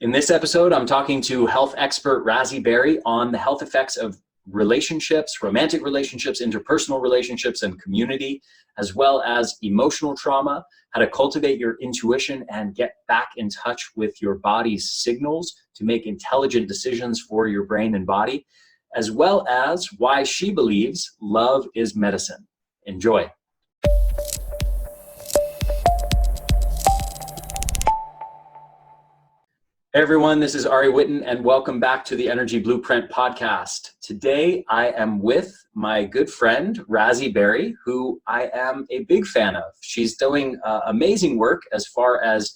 In this episode, I'm talking to health expert Razi Berry on the health effects of relationships, romantic relationships, interpersonal relationships, and community, as well as emotional trauma, how to cultivate your intuition and get back in touch with your body's signals to make intelligent decisions for your brain and body, as well as why she believes love is medicine. Enjoy. Hey everyone, this is Ari Whitten and welcome back to the Energy Blueprint podcast. Today I am with my good friend Razi Berry, who I am a big fan of. She's doing amazing work as far as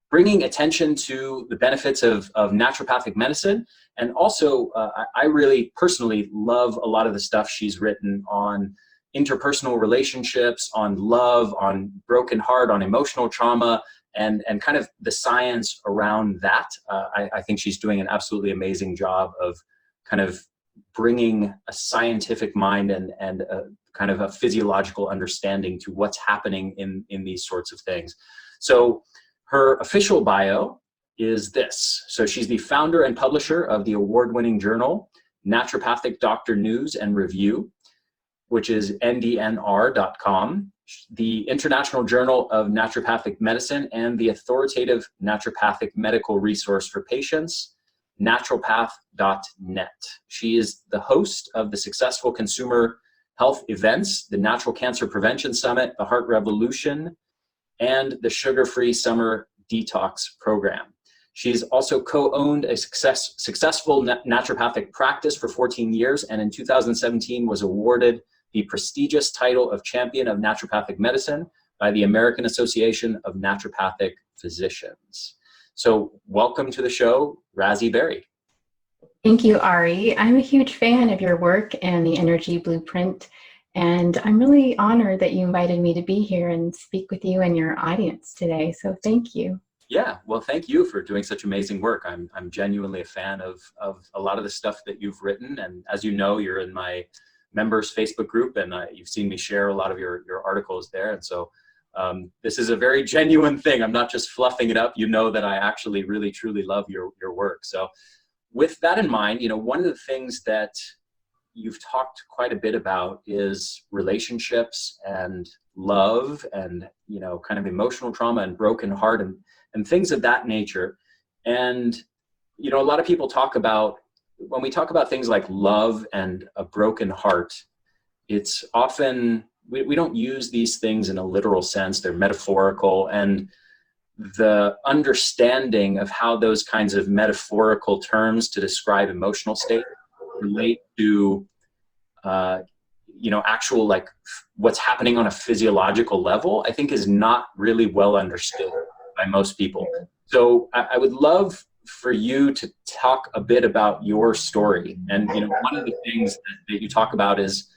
bringing attention to the benefits of naturopathic medicine, and also I really personally love a lot of the stuff she's written on interpersonal relationships, on love, on broken heart, on emotional trauma, and kind of the science around that. I think she's doing an absolutely amazing job of kind of bringing a scientific mind and a kind of a physiological understanding to what's happening in these sorts of things. So her official bio is this. So she's the founder and publisher of the award-winning journal, Naturopathic Doctor News and Review, which is ndnr.com, the International Journal of Naturopathic Medicine, and the authoritative naturopathic medical resource for patients, naturopath.net. She is the host of the successful consumer health events, the Natural Cancer Prevention Summit, the Heart Revolution, and the Sugar-Free Summer Detox Program. She's also co-owned a successful naturopathic practice for 14 years, and in 2017 was awarded the prestigious title of Champion of Naturopathic Medicine by the American Association of Naturopathic Physicians. So welcome to the show, Razi Berry. Thank you, Ari. I'm a huge fan of your work and the Energy Blueprint, and I'm really honored that you invited me to be here and speak with you and your audience today. So thank you. Yeah, well, thank you for doing such amazing work. I'm genuinely a fan of a lot of the stuff that you've written, and as you know, you're in my members Facebook group, and you've seen me share a lot of your articles there. And so this is a very genuine thing. I'm not just fluffing it up. You know that I actually really, truly love your work. So with that in mind, you know, one of the things that you've talked quite a bit about is relationships and love and, you know, kind of emotional trauma and broken heart and things of that nature. And, you know, a lot of people talk about, when we talk about things like love and a broken heart, it's often, we don't use these things in a literal sense. They're metaphorical, and the understanding of how those kinds of metaphorical terms to describe emotional state relate to, you know, actual, like what's happening on a physiological level, I think is not really well understood by most people. So I would love for you to talk a bit about your story. And, you know, one of the things that you talk about is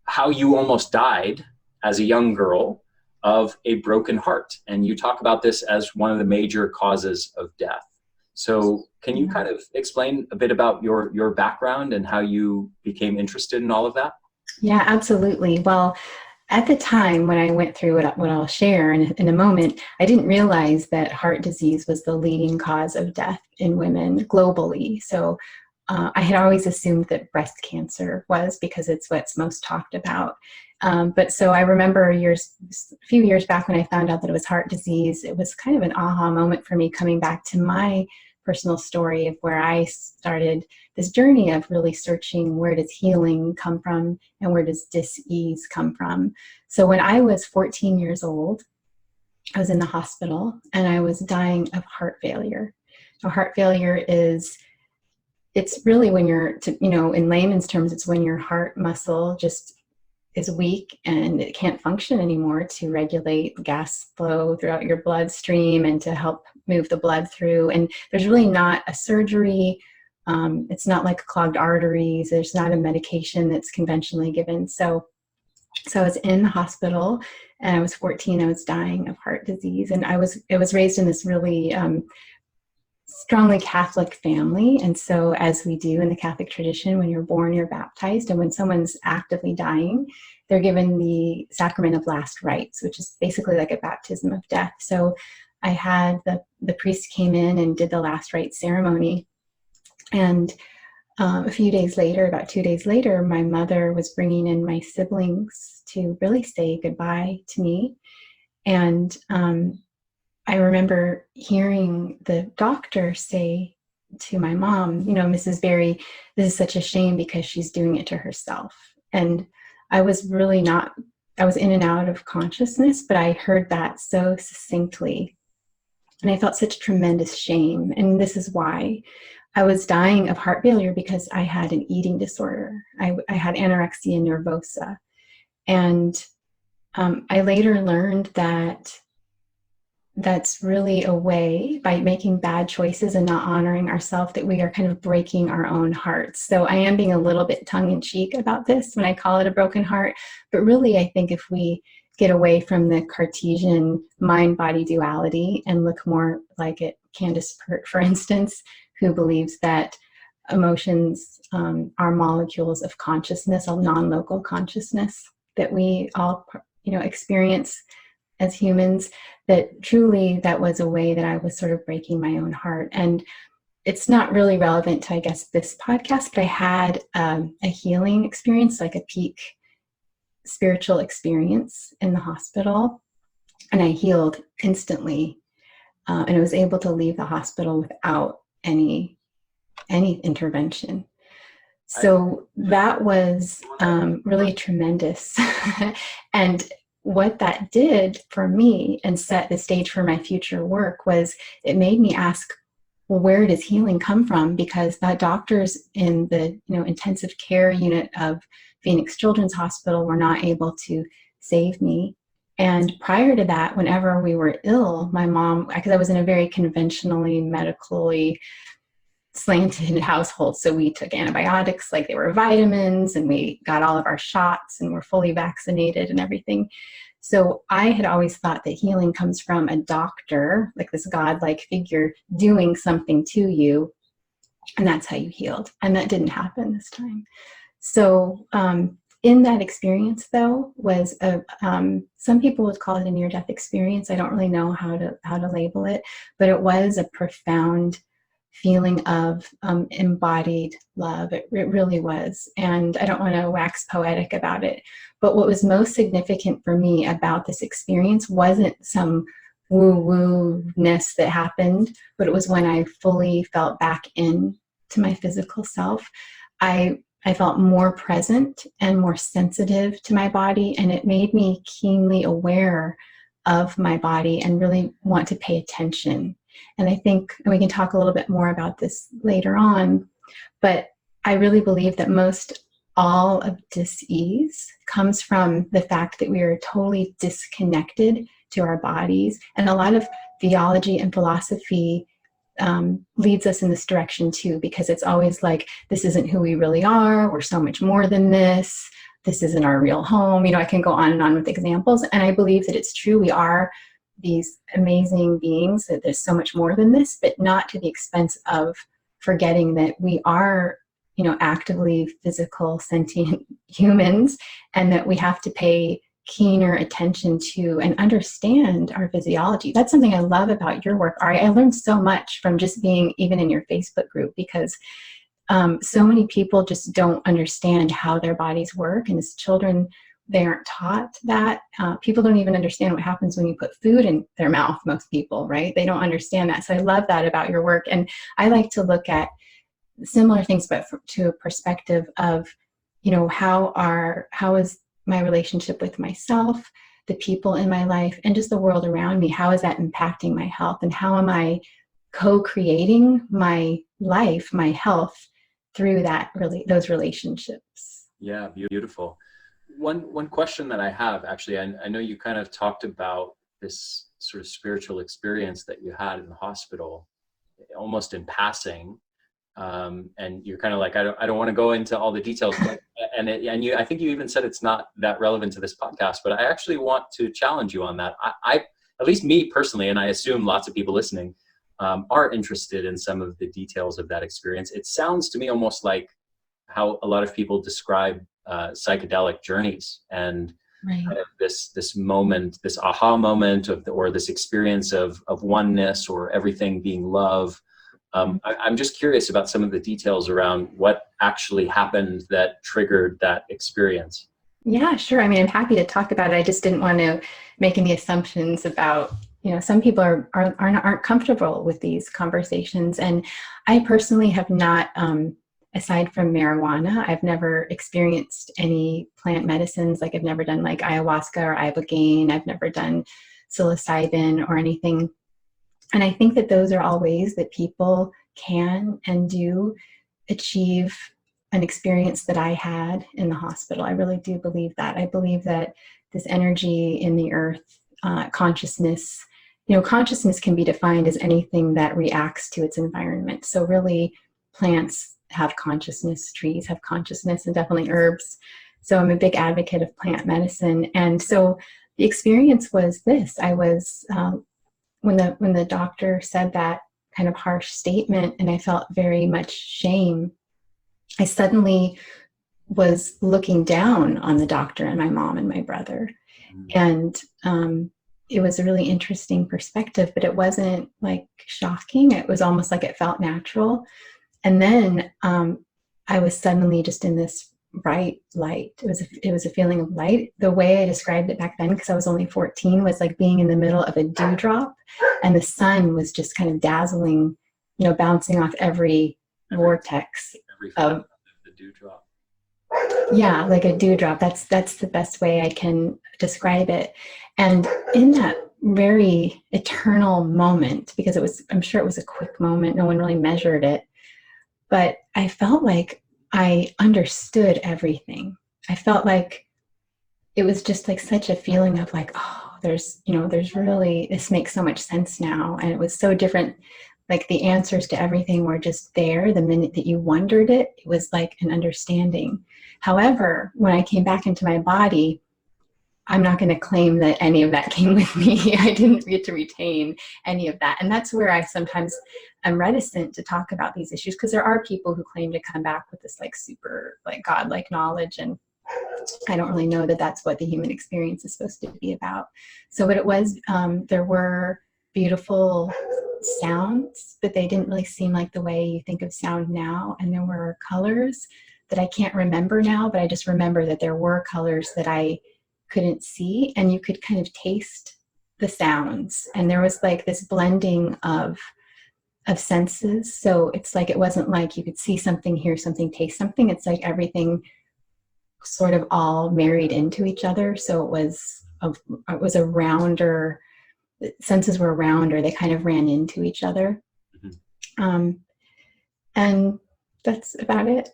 how you almost died as a young girl of a broken heart. And you talk about this as one of the major causes of death. So can you kind of explain a bit about your background and how you became interested in all of that? Yeah, absolutely. Well, at the time when I went through what I'll share in a moment, I didn't realize that heart disease was the leading cause of death in women globally. So I had always assumed that breast cancer was, because it's what's most talked about. But so I remember a few years back when I found out that it was heart disease, it was kind of an aha moment for me, coming back to my personal story of where I started this journey of really searching, where does healing come from and where does dis-ease come from. So when I was 14 years old, I was in the hospital and I was dying of heart failure. So heart failure it's really when you know, in layman's terms, it's when your heart muscle just is weak and it can't function anymore to regulate gas flow throughout your bloodstream and to help move the blood through. And there's really not a surgery. It's not like clogged arteries. There's not a medication that's conventionally given. So I was in the hospital and I was 14. I was dying of heart disease. And I was raised in this really strongly Catholic family. And so, as we do in the Catholic tradition, when you're born, you're baptized. And when someone's actively dying, they're given the sacrament of last rites, which is basically like a baptism of death. So I had the priest came in and did the last rites ceremony. And a few days later, about 2 days later, my mother was bringing in my siblings to really say goodbye to me. And I remember hearing the doctor say to my mom, Mrs. Berry, this is such a shame because she's doing it to herself. And I was really not, I was in and out of consciousness, but I heard that so succinctly. And I felt such tremendous shame. And this is why I was dying of heart failure, because I had an eating disorder. I had anorexia nervosa. And I later learned that that's really a way, by making bad choices and not honoring ourselves, that we are kind of breaking our own hearts. So I am being a little bit tongue-in-cheek about this when I call it a broken heart. But really, I think if we get away from the Cartesian mind-body duality and look more like it, Candace Pert, for instance, who believes that emotions are molecules of consciousness, of non-local consciousness that we all, experience as humans, that truly that was a way that I was sort of breaking my own heart. And it's not really relevant to, I guess, this podcast, but I had a healing experience, like a peak spiritual experience in the hospital, and I healed instantly. And I was able to leave the hospital without any intervention. So that was really tremendous. And what that did for me and set the stage for my future work was it made me ask, well, where does healing come from? Because the doctors in the intensive care unit of Phoenix Children's Hospital were not able to save me. And prior to that, whenever we were ill, my mom, because I was in a very conventionally medically slanted household, so we took antibiotics like they were vitamins, and we got all of our shots and were fully vaccinated and everything. So I had always thought that healing comes from a doctor, like this godlike figure doing something to you, and that's how you healed. And that didn't happen this time. So in that experience, though, was some people would call it a near-death experience. I don't really know how to label it, but it was a profound feeling of embodied love. It really was. And I don't want to wax poetic about it, but what was most significant for me about this experience wasn't some woo-woo-ness that happened, but it was when I fully felt back in to my physical self. I felt more present and more sensitive to my body, and it made me keenly aware of my body and really want to pay attention. And I think, and we can talk a little bit more about this later on, but I really believe that most all of dis-ease comes from the fact that we are totally disconnected to our bodies. And a lot of theology and philosophy leads us in this direction too, because it's always like, this isn't who we really are. We're so much more than this. This isn't our real home. I can go on and on with examples. And I believe that it's true. We are these amazing beings, that there's so much more than this, but not to the expense of forgetting that we are, actively physical, sentient humans, and that we have to pay keener attention to and understand our physiology. That's something I love about your work, Ari. I learned so much from just being even in your Facebook group, because so many people just don't understand how their bodies work. And as children, they aren't taught that. People don't even understand what happens when you put food in their mouth, most people, right? They don't understand that. So I love that about your work. And I like to look at similar things, but to a perspective of, how is my relationship with myself, the people in my life, and just the world around me, how is that impacting my health, and how am I co-creating my life, my health, through those relationships. Yeah, beautiful. One question that I have, actually, I know you kind of talked about this sort of spiritual experience that you had in the hospital, almost in passing, and you're kind of like, I don't want to go into all the details, but, I think you even said it's not that relevant to this podcast, but I actually want to challenge you on that. I at least me personally, and I assume lots of people listening are interested in some of the details of that experience. It sounds to me almost like how a lot of people describe psychedelic journeys. And Right. kind of this moment, this aha moment or this experience of oneness or everything being love. I'm just curious about some of the details around what actually happened that triggered that experience. Yeah, sure. I mean, I'm happy to talk about it. I just didn't want to make any assumptions about, some people aren't comfortable with these conversations. And I personally have not, aside from marijuana, I've never experienced any plant medicines. Like I've never done like ayahuasca or ibogaine. I've never done psilocybin or anything. And I think that those are all ways that people can and do achieve an experience that I had in the hospital. I really do believe that. I believe that this energy in the earth, consciousness, consciousness can be defined as anything that reacts to its environment. So really, plants have consciousness, trees have consciousness, and definitely herbs. So I'm a big advocate of plant medicine. And so the experience was this. I was, when the doctor said that kind of harsh statement, and I felt very much shame, I suddenly was looking down on the doctor and my mom and my brother. And it was a really interesting perspective, but it wasn't like shocking. It was almost like it felt natural. And then I was suddenly just in this bright light. It was a feeling of light. The way I described it back then, because I was only 14, was like being in the middle of a dewdrop, and the sun was just kind of dazzling, bouncing off every vortex of the dewdrop. Yeah, like a dewdrop. That's the best way I can describe it. And in that very eternal moment, because I'm sure it was a quick moment, no one really measured it, but I felt like I understood everything. I felt like it was just like such a feeling of like, oh, there's really, this makes so much sense now. And it was so different. Like the answers to everything were just there. The minute that you wondered it, it was like an understanding. However, when I came back into my body, I'm not going to claim that any of that came with me. I didn't get to retain any of that. And that's where I sometimes am reticent to talk about these issues, because there are people who claim to come back with this like super like godlike knowledge. And I don't really know that that's what the human experience is supposed to be about. So what it was, there were beautiful sounds, but they didn't really seem like the way you think of sound now. And there were colors that I can't remember now, but I just remember that there were colors that I couldn't see, and you could kind of taste the sounds. And there was like this blending of senses. So it's like, it wasn't like you could see something, hear something, taste something. It's like everything sort of all married into each other. So it was a rounder, senses were rounder. They kind of ran into each other. Mm-hmm. And that's about it.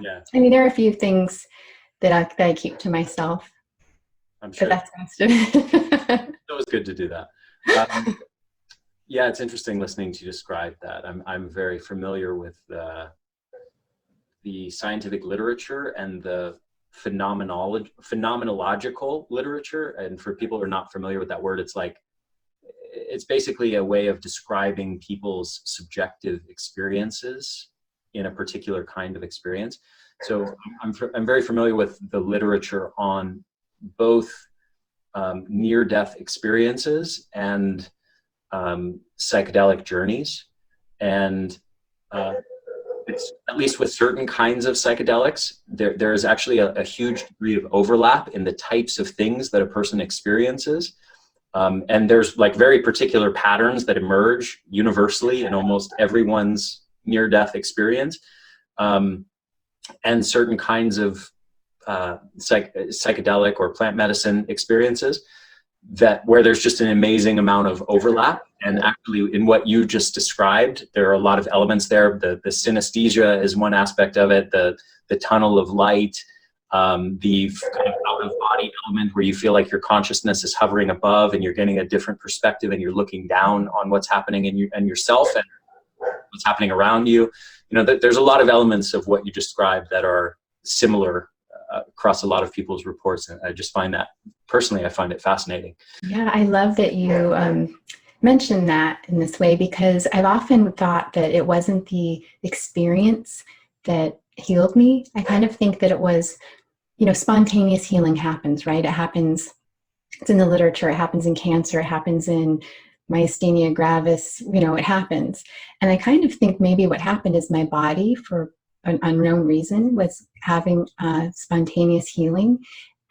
Yeah. I mean, there are a few things that I keep to myself. I'm sure. But that's most of it. It was good to do that. Yeah, it's interesting listening to you describe that. I'm very familiar with the scientific literature and the phenomenological literature. And for people who are not familiar with that word, it's basically a way of describing people's subjective experiences in a particular kind of experience. So I'm very familiar with the literature on both near-death experiences and psychedelic journeys. And it's, at least with certain kinds of psychedelics, there is actually a huge degree of overlap in the types of things that a person experiences. And there's like very particular patterns that emerge universally in almost everyone's near-death experience. And certain kinds of psychedelic or plant medicine experiences where there's just an amazing amount of overlap. And actually in what you just described, there are a lot of elements there. The synesthesia is one aspect of it, the tunnel of light, the kind of out of body element where you feel like your consciousness is hovering above and you're getting a different perspective and you're looking down on what's happening in you and yourself and what's happening around you. There's a lot of elements of what you described that are similar across a lot of people's reports. And I just find that, personally, I find it fascinating. Yeah, I love that you mentioned that in this way, because I've often thought that it wasn't the experience that healed me. I kind of think that it was spontaneous healing happens, right? It happens, it's in the literature, it happens in cancer, it happens in myasthenia gravis, it happens. And I kind of think maybe what happened is my body, for an unknown reason, was having spontaneous healing.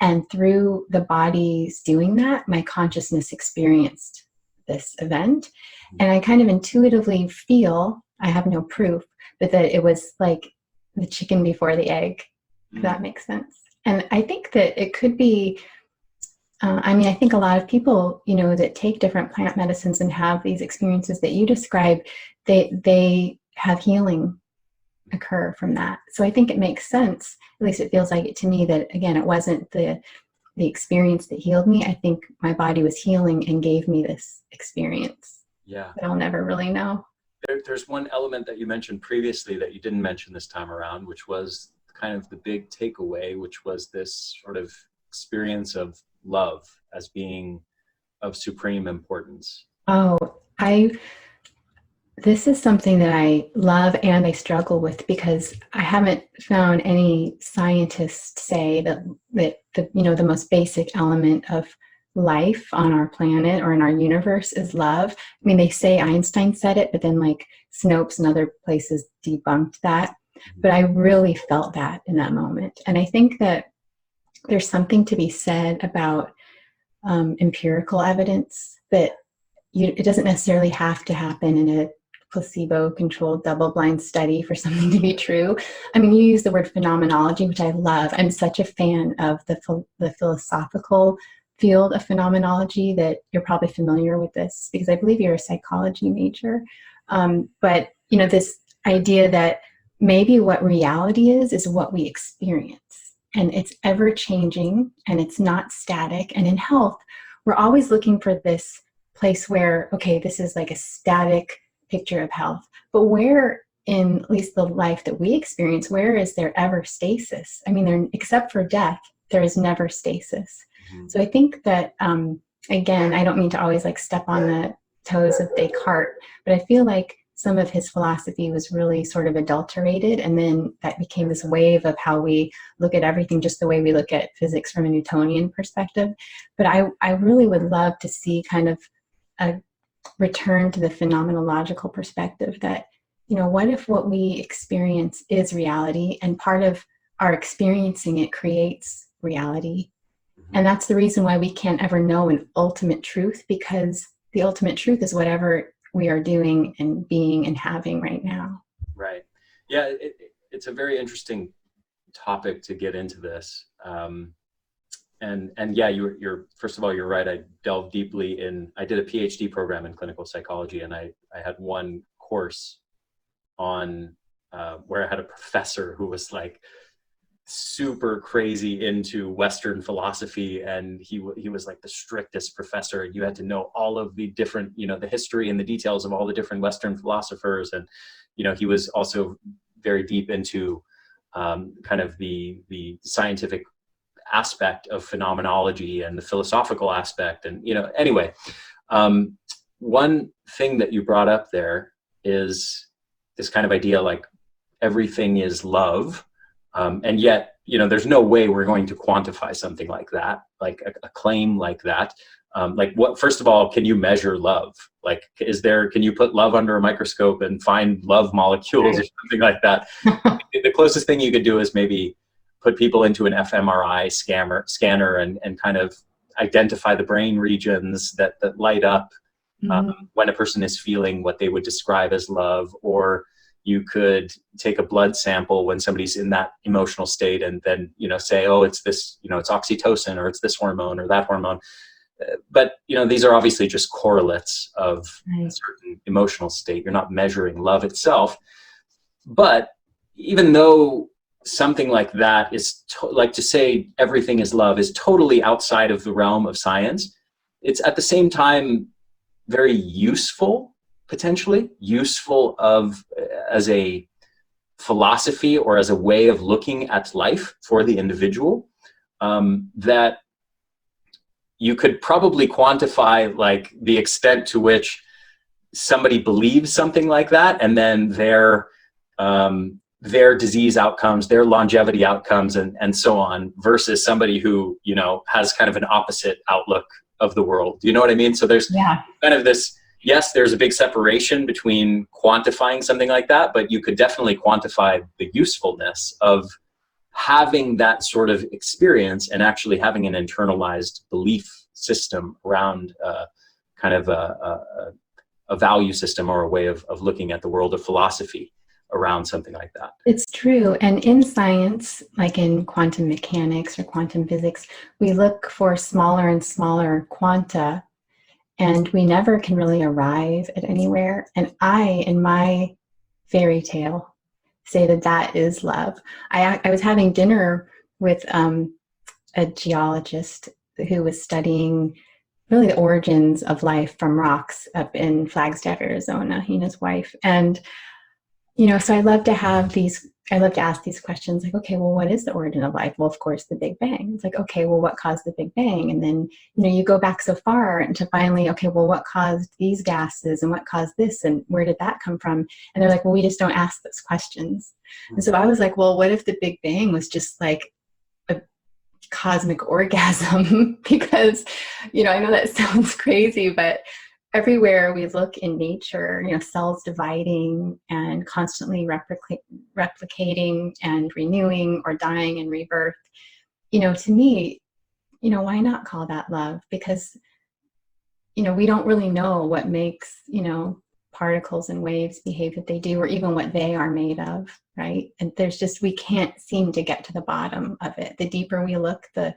And through the body's doing that, my consciousness experienced this event. And I kind of intuitively feel, I have no proof, but that it was like the chicken before the egg, if that makes sense. And I think that it could be, I think a lot of people, that take different plant medicines and have these experiences that you describe, they have healing occur from that. So I think it makes sense, at least it feels like it to me, that again, it wasn't the experience that healed me. I think my body was healing and gave me this experience. Yeah. But I'll never really know. There's one element that you mentioned previously that you didn't mention this time around, which was kind of the big takeaway, which was this sort of experience of love as being of supreme importance. Oh, this is something that I love and I struggle with, because I haven't found any scientists say that the most basic element of life on our planet or in our universe is love. I mean, they say Einstein said it, but then like Snopes and other places debunked that. But I really felt that in that moment. And I think that there's something to be said about empirical evidence, that it doesn't necessarily have to happen in a placebo-controlled double-blind study for something to be true. I mean, you use the word phenomenology, which I love. I'm such a fan of the philosophical field of phenomenology that you're probably familiar with this, because I believe you're a psychology major. But, this idea that maybe what reality is what we experience. And it's ever-changing, and it's not static. And in health, we're always looking for this place where, okay, this is like a static picture of health. But where, in at least the life that we experience, where is there ever stasis? I mean, except for death, there is never stasis. Mm-hmm. So I think that, again, I don't mean to always like step on the toes of Descartes, but I feel like some of his philosophy was really sort of adulterated, and then that became this wave of how we look at everything just the way we look at physics from a Newtonian perspective. But I really would love to see kind of a return to the phenomenological perspective that, what if what we experience is reality, and part of our experiencing it creates reality? And that's the reason why we can't ever know an ultimate truth, because the ultimate truth is whatever we are doing and being and having right now. Right. Yeah, it's a very interesting topic to get into this. And yeah, you're first of all, you're right. I delved deeply I did a PhD program in clinical psychology, and I had one course on where I had a professor who was like super crazy into Western philosophy, and he was like the strictest professor, and you had to know all of the different, the history and the details of all the different Western philosophers. And he was also very deep into kind of the scientific aspect of phenomenology and the philosophical aspect. And anyway, one thing that you brought up there is this kind of idea like everything is love. And yet, there's no way we're going to quantify something like that, like a claim like that. Like what, first of all, can you measure love? Like, can you put love under a microscope and find love molecules or something like that? The closest thing you could do is maybe put people into an fMRI scanner and kind of identify the brain regions that light up when a person is feeling what they would describe as love. Or you could take a blood sample when somebody's in that emotional state and then, say, oh, it's this, it's oxytocin, or it's this hormone or that hormone. But, these are obviously just correlates of a certain emotional state. You're not measuring love itself. But even though something like that is like to say everything is love is totally outside of the realm of science, it's at the same time very useful, potentially useful as a philosophy or as a way of looking at life for the individual, that you could probably quantify like the extent to which somebody believes something like that, and then their their disease outcomes, their longevity outcomes, and so on, versus somebody who, you know, has kind of an opposite outlook of the world. Do you know what I mean? So there's kind of this, yes, there's a big separation between quantifying something like that, but you could definitely quantify the usefulness of having that sort of experience and actually having an internalized belief system around kind of a value system or a way of looking at the world of philosophy around something like that. It's true. And in science, like in quantum mechanics or quantum physics, we look for smaller and smaller quanta, and we never can really arrive at anywhere. And I, in my fairy tale, say that that is love. I was having dinner with a geologist who was studying really the origins of life from rocks up in Flagstaff, Arizona, he and his wife. And, you know, so I love to ask these questions like, okay, well, what is the origin of life? Well, of course, the Big Bang. It's like, okay, well, what caused the Big Bang? And then, you know, you go back so far and to finally, okay, well, what caused these gases and what caused this and where did that come from? And they're like, well, we just don't ask those questions. And so I was like, well, what if the Big Bang was just like a cosmic orgasm? Because, you know, I know that sounds crazy, but everywhere we look in nature, you know, cells dividing and constantly replicating and renewing or dying and rebirth, you know, to me, you know, why not call that love? Because, you know, we don't really know what makes, you know, particles and waves behave that they do, or even what they are made of, right? And there's just, we can't seem to get to the bottom of it. The deeper we look, the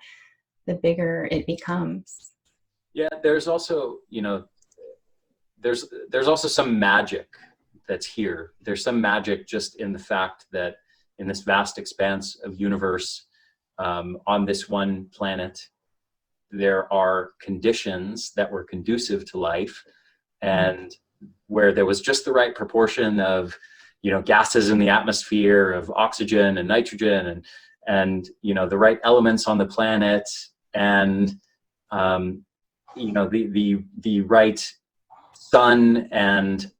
bigger it becomes. Yeah, there's also, you know, there's also some magic that's here. There's some magic just in the fact that in this vast expanse of universe, on this one planet, there are conditions that were conducive to life, and where there was just the right proportion of, you know, gases in the atmosphere, of oxygen and nitrogen, and you know, the right elements on the planet, and you know, the right sun and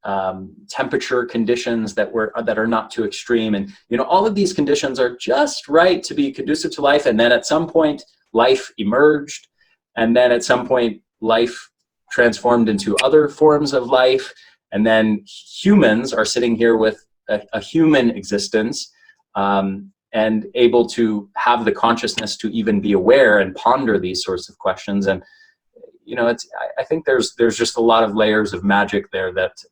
temperature conditions that are not too extreme, and you know, all of these conditions are just right to be conducive to life. And then at some point life emerged, and then at some point life transformed into other forms of life, and then humans are sitting here with a human existence, and able to have the consciousness to even be aware and ponder these sorts of questions. And you know, I think there's just a lot of layers of magic there that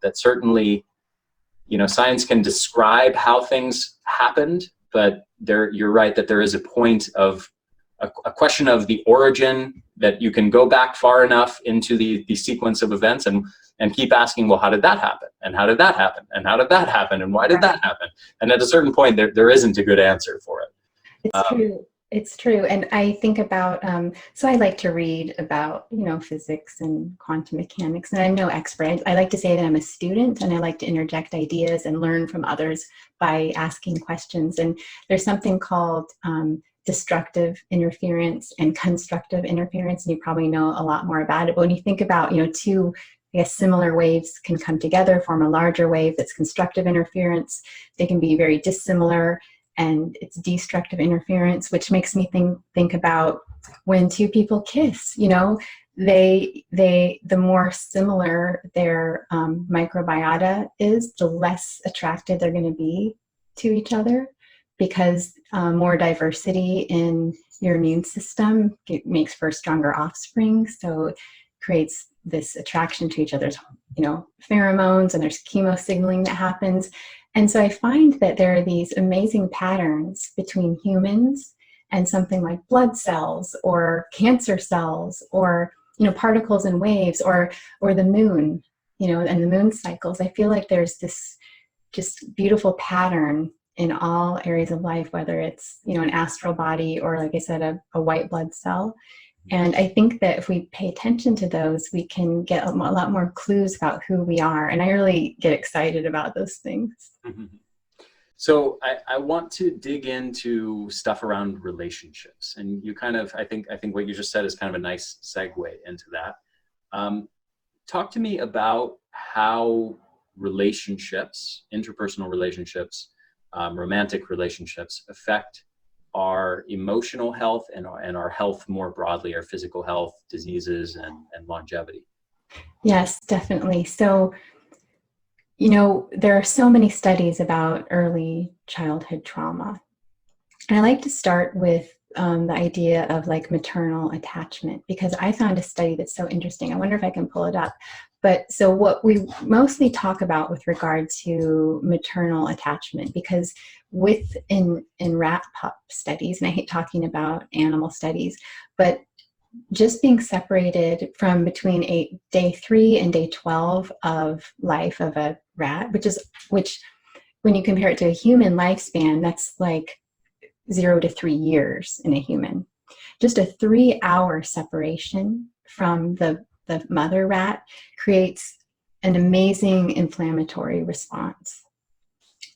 that certainly, you know, science can describe how things happened, but you're right that there is a point of a question of the origin, that you can go back far enough into the sequence of events and keep asking, well, how did that happen? And how did that happen? And how did that happen? And why did that happen? And at a certain point, there isn't a good answer for it. It's true. It's true. And I think about, so I like to read about, you know, physics and quantum mechanics, and I'm no expert. I like to say that I'm a student, and I like to interject ideas and learn from others by asking questions. And there's something called destructive interference and constructive interference, and you probably know a lot more about it. But when you think about, you know, two, I guess, similar waves can come together, form a larger wave that's constructive interference. They can be very dissimilar, and it's destructive interference, which makes me think about when two people kiss. You know, the more similar their microbiota is, the less attracted they're going to be to each other, because more diversity in your immune system makes for stronger offspring. So it creates this attraction to each other's, you know, pheromones, and there's chemo signaling that happens. And so I find that there are these amazing patterns between humans and something like blood cells or cancer cells, or, you know, particles and waves, or the moon, you know, and the moon cycles. I feel like there's this just beautiful pattern in all areas of life, whether it's, you know, an astral body or, like I said, a white blood cell. And I think that if we pay attention to those, we can get a lot more clues about who we are. And I really get excited about those things. Mm-hmm. So I want to dig into stuff around relationships, and you kind of, I think what you just said is kind of a nice segue into that. Talk to me about how relationships, interpersonal relationships, romantic relationships affect our emotional health and our health more broadly, our physical health, diseases, and longevity? Yes, definitely. So, you know, there are so many studies about early childhood trauma. And I like to start with the idea of like maternal attachment, because I found a study that's so interesting. I wonder if I can pull it up. But so what we mostly talk about with regard to maternal attachment, because in rat pup studies, and I hate talking about animal studies, but just being separated from between day 3 and day 12 of life of a rat, which when you compare it to a human lifespan, that's like 0 to 3 years in a human. Just a 3-hour separation from the mother rat creates an amazing inflammatory response.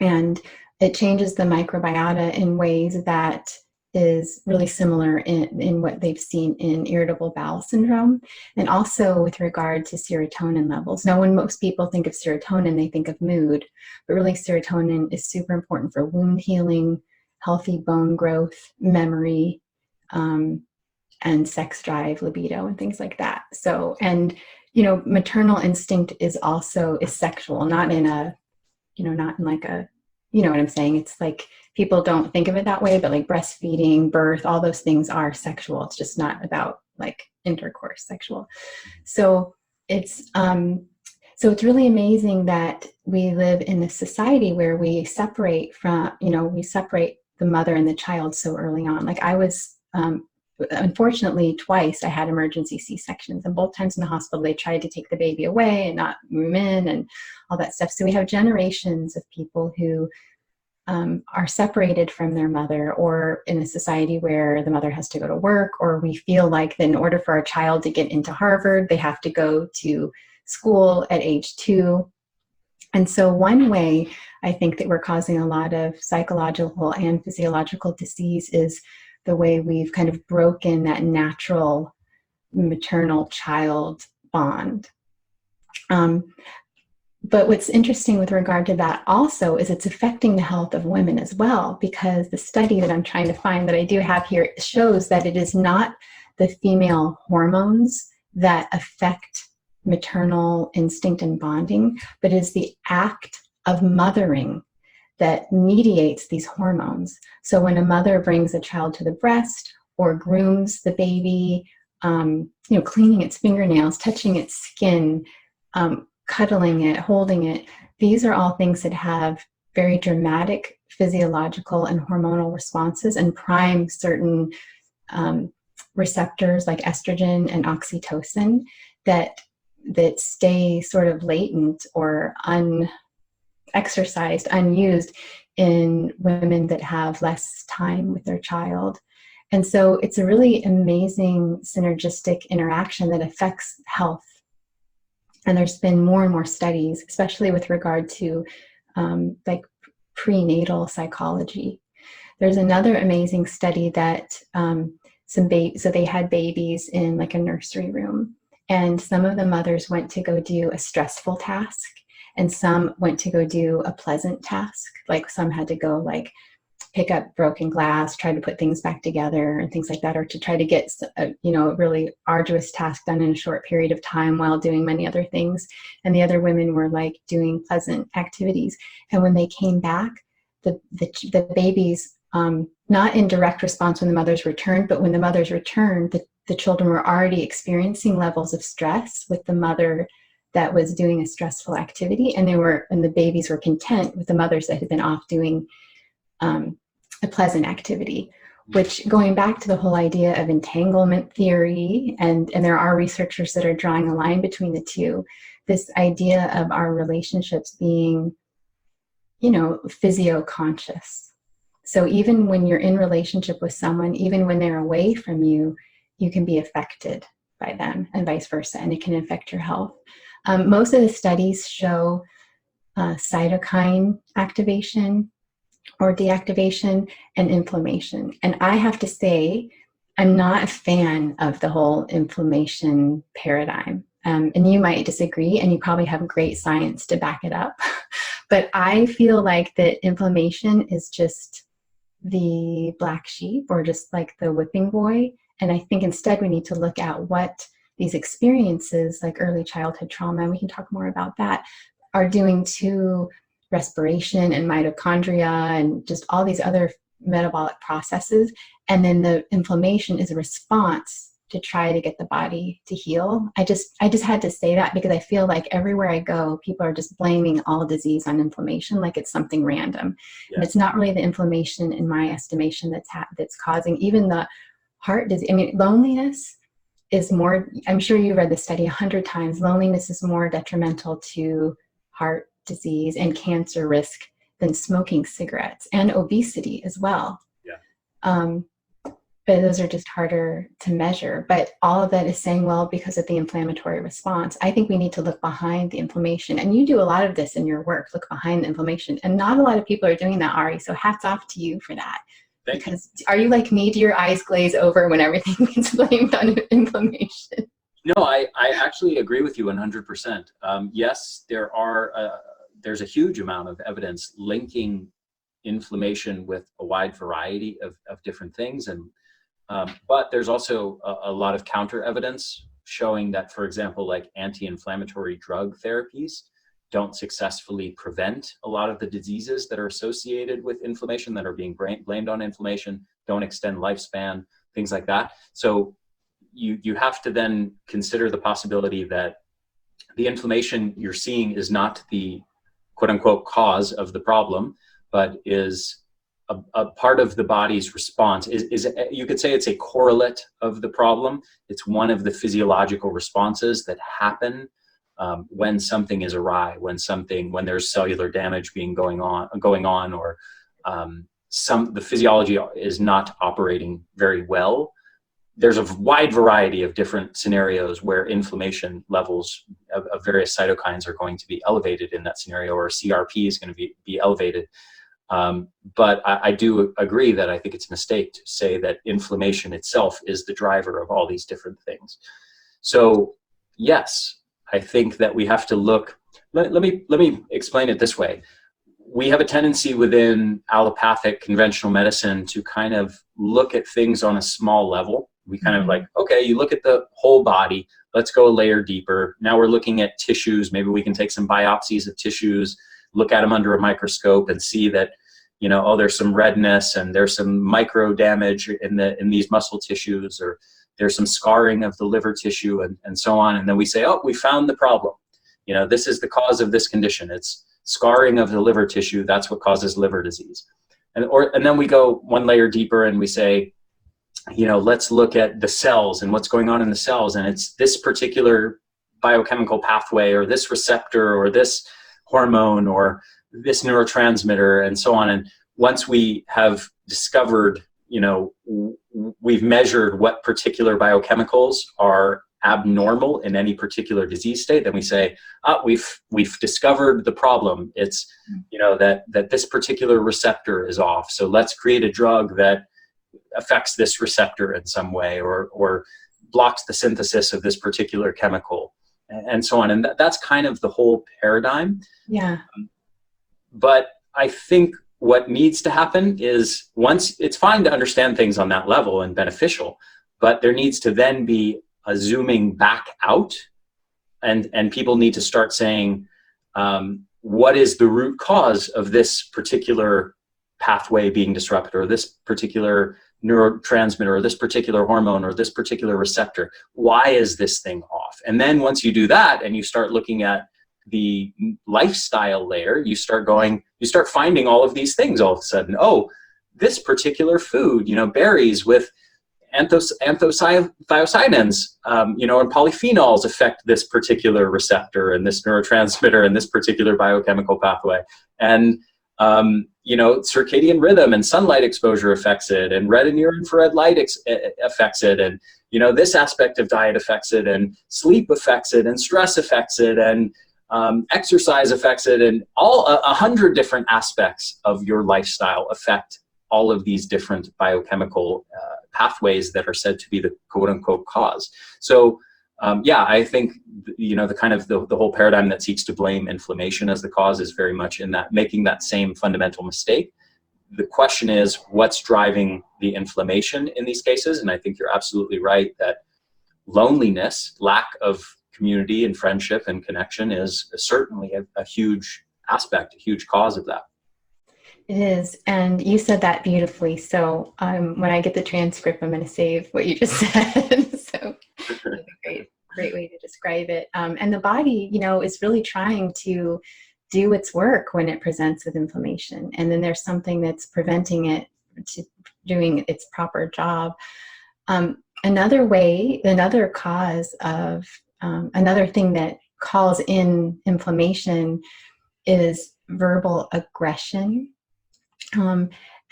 And it changes the microbiota in ways that is really similar in what they've seen in irritable bowel syndrome, and also with regard to serotonin levels. Now, when most people think of serotonin, they think of mood, but really serotonin is super important for wound healing, healthy bone growth, memory, and sex drive, libido, and things like that. So, and, you know, maternal instinct is sexual, not in like a, you know what I'm saying? It's like people don't think of it that way, but like breastfeeding, birth, all those things are sexual. It's just not about like intercourse sexual. So it's really amazing that we live in a society where we separate the mother and the child so early on. Like I was, unfortunately, twice I had emergency C-sections, and both times in the hospital, they tried to take the baby away and not room in and all that stuff. So we have generations of people who are separated from their mother, or in a society where the mother has to go to work, or we feel like that in order for our child to get into Harvard, they have to go to school at age 2. And so one way I think that we're causing a lot of psychological and physiological disease is the way we've kind of broken that natural maternal child bond. But what's interesting with regard to that also is it's affecting the health of women as well, because the study that I'm trying to find that I do have here shows that it is not the female hormones that affect maternal instinct and bonding, but is the act of mothering that mediates these hormones. So when a mother brings a child to the breast or grooms the baby, cleaning its fingernails, touching its skin, cuddling it, holding it, these are all things that have very dramatic physiological and hormonal responses and prime certain receptors like estrogen and oxytocin that stay sort of latent or unexercised, unused in women that have less time with their child. And so it's a really amazing synergistic interaction that affects health. And there's been more and more studies, especially with regard to like prenatal psychology. There's another amazing study that so they had babies in like a nursery room, and some of the mothers went to go do a stressful task, and some went to go do a pleasant task. Like some had to go like pick up broken glass, try to put things back together and things like that, or to try to get a really arduous task done in a short period of time while doing many other things. And the other women were like doing pleasant activities. And when they came back, the babies, not in direct response when the mothers returned, but when the mothers returned, the children were already experiencing levels of stress with the mother that was doing a stressful activity, and the babies were content with the mothers that had been off doing a pleasant activity. Which, going back to the whole idea of entanglement theory, and there are researchers that are drawing a line between the two, this idea of our relationships being, physio-conscious. So even when you're in relationship with someone, even when they're away from you, you can be affected by them and vice versa, and it can affect your health. Most of the studies show cytokine activation or deactivation and inflammation. And I have to say, I'm not a fan of the whole inflammation paradigm. And you might disagree, and you probably have great science to back it up. But I feel like that inflammation is just the black sheep, or just like the whipping boy. And I think instead we need to look at what these experiences, like early childhood trauma, and we can talk more about that, are doing to respiration and mitochondria and just all these other metabolic processes. And then the inflammation is a response to try to get the body to heal. I just had to say that because I feel like everywhere I go, people are just blaming all disease on inflammation, like it's something random. Yeah. And it's not really the inflammation, in my estimation, that's causing even the heart disease. I mean, loneliness is more, I'm sure you read the study 100 times, loneliness is more detrimental to heart disease and cancer risk than smoking cigarettes, and obesity as well. Yeah. But those are just harder to measure. But all of that is saying, well, because of the inflammatory response, I think we need to look behind the inflammation. And you do a lot of this in your work, look behind the inflammation. And not a lot of people are doing that, Ari. So hats off to you for that. Thank you. Are you like me? Do your eyes glaze over when everything gets blamed on inflammation? No, I actually agree with you 100%. Yes, there's a huge amount of evidence linking inflammation with a wide variety of different things. But there's also a lot of counter evidence showing that, for example, like anti-inflammatory drug therapies don't successfully prevent a lot of the diseases that are associated with inflammation, that are being blamed on inflammation, don't extend lifespan, things like that. So you have to then consider the possibility that the inflammation you're seeing is not the quote unquote cause of the problem, but is a part of the body's response. You could say it's a correlate of the problem. It's one of the physiological responses that happen when something is awry, when there's cellular damage going on, or the physiology is not operating very well. There's a wide variety of different scenarios where inflammation levels of various cytokines are going to be elevated in that scenario, or CRP is going to be elevated. But I do agree that I think it's a mistake to say that inflammation itself is the driver of all these different things. So yes, I think that we have to look, let me explain it this way. We have a tendency within allopathic conventional medicine to kind of look at things on a small level. We kind of like, okay, you look at the whole body, let's go a layer deeper. Now we're looking at tissues. Maybe we can take some biopsies of tissues, look at them under a microscope and see that, oh, there's some redness and there's some micro damage in these muscle tissues, or there's some scarring of the liver tissue and so on. And then we say, oh, we found the problem. This is the cause of this condition. It's scarring of the liver tissue. That's what causes liver disease. And then we go one layer deeper and we say, let's look at the cells and what's going on in the cells. And it's this particular biochemical pathway, or this receptor, or this hormone, or this neurotransmitter, and so on. And once we have discovered, we've measured what particular biochemicals are abnormal in any particular disease state, then we say, we've discovered the problem. It's, that this particular receptor is off. So let's create a drug that affects this receptor in some way, or blocks the synthesis of this particular chemical, and so on. And that's kind of the whole paradigm. Yeah. But I think what needs to happen is, once it's fine to understand things on that level and beneficial, but there needs to then be a zooming back out, and people need to start saying, what is the root cause of this particular pathway being disrupted, or this particular neurotransmitter, or this particular hormone, or this particular receptor? Why is this thing off? And then once you do that and you start looking at the lifestyle layer, you start finding all of these things all of a sudden. Oh, this particular food, berries with anthocyanins, and polyphenols affect this particular receptor and this neurotransmitter and this particular biochemical pathway. And circadian rhythm and sunlight exposure affects it, and red and near infrared light affects it, and this aspect of diet affects it, and sleep affects it, and stress affects it, and exercise affects it, and all 100 different aspects of your lifestyle affect all of these different biochemical pathways that are said to be the quote unquote cause. So Yeah, I think, the kind of the whole paradigm that seeks to blame inflammation as the cause is very much in that, making that same fundamental mistake. The question is, what's driving the inflammation in these cases? And I think you're absolutely right that loneliness, lack of community and friendship and connection is certainly a huge aspect, a huge cause of that. It is, and you said that beautifully. So when I get the transcript, I'm going to save what you just said. So that's a great way to describe it. And the body, is really trying to do its work when it presents with inflammation, and then there's something that's preventing it to doing its proper job. Another cause of another thing that calls in inflammation is verbal aggression.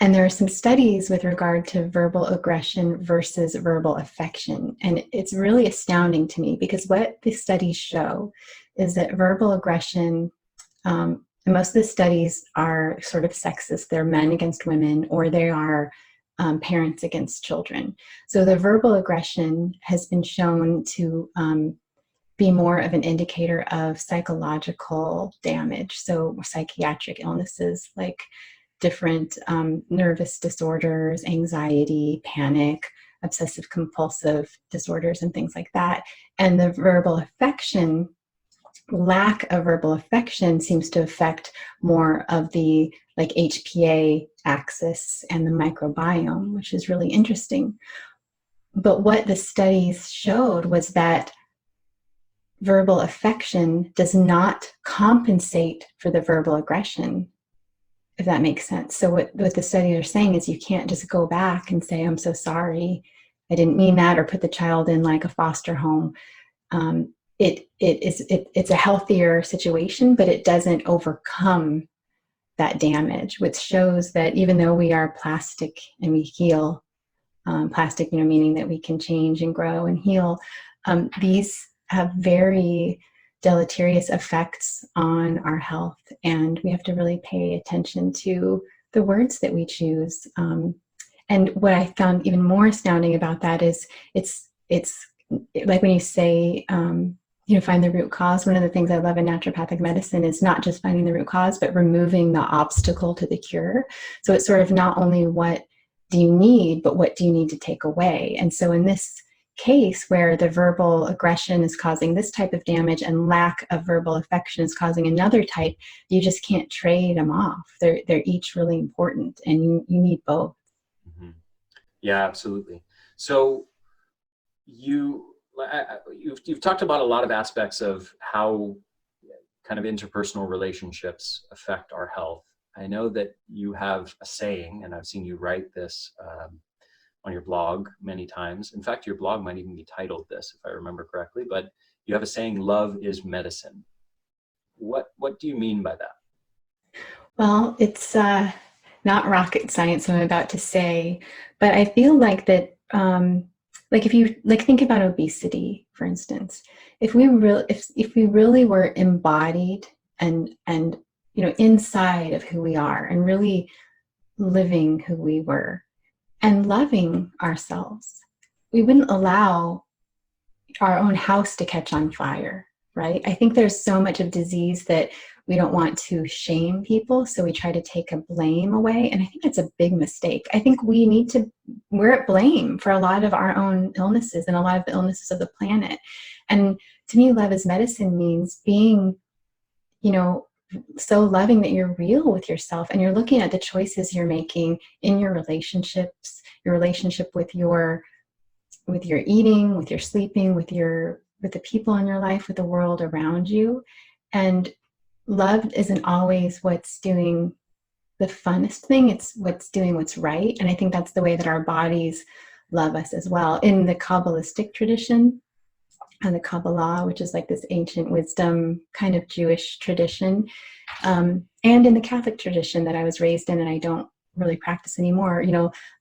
And there are some studies with regard to verbal aggression versus verbal affection. And it's really astounding to me, because what the studies show is that verbal aggression, and most of the studies are sort of sexist. They're men against women, or they are parents against children. So the verbal aggression has been shown to be more of an indicator of psychological damage. So psychiatric illnesses like different nervous disorders, anxiety, panic, obsessive compulsive disorders, and things like that. And the lack of verbal affection seems to affect more of the HPA axis and the microbiome, which is really interesting. But what the studies showed was that verbal affection does not compensate for the verbal aggression, if that makes sense. So what the studies are saying is, you can't just go back and say, I'm so sorry, I didn't mean that, or put the child in like a foster home. It's a healthier situation, but it doesn't overcome that damage, which shows that even though we are plastic and we heal, plastic, meaning that we can change and grow and heal, these have very deleterious effects on our health, and we have to really pay attention to the words that we choose. And what I found even more astounding about that is it's like when you say, find the root cause. One of the things I love in naturopathic medicine is not just finding the root cause, but removing the obstacle to the cure. So it's sort of not only what do you need, but what do you need to take away? And so in this case, where the verbal aggression is causing this type of damage and lack of verbal affection is causing another type, you just can't trade them off. They're each really important, and you need both. Mm-hmm. Yeah, absolutely. So you've talked about a lot of aspects of how kind of interpersonal relationships affect our health. I know that you have a saying, and I've seen you write this on your blog many times. In fact, your blog might even be titled this, if I remember correctly, but you have a saying, love is medicine. What do you mean by that? Well, it's not rocket science, what I'm about to say, but I feel like that, if you think about obesity, for instance, if we really were embodied and inside of who we are, and really living who we were and loving ourselves, we wouldn't allow our own house to catch on fire, right? I think there's so much of disease that we don't want to shame people, so we try to take a blame away, and I think that's a big mistake. I think we're at blame for a lot of our own illnesses and a lot of the illnesses of the planet. And to me, love as medicine means being, so loving that you're real with yourself, and you're looking at the choices you're making in your relationships, your relationship with your eating, with your sleeping, with the people in your life, with the world around you. And love isn't always what's doing the funnest thing, it's what's doing what's right. And I think that's the way that our bodies love us as well. In the Kabbalistic tradition, and the Kabbalah, which is like this ancient wisdom kind of Jewish tradition, and in the Catholic tradition that I was raised in and I don't really practice anymore,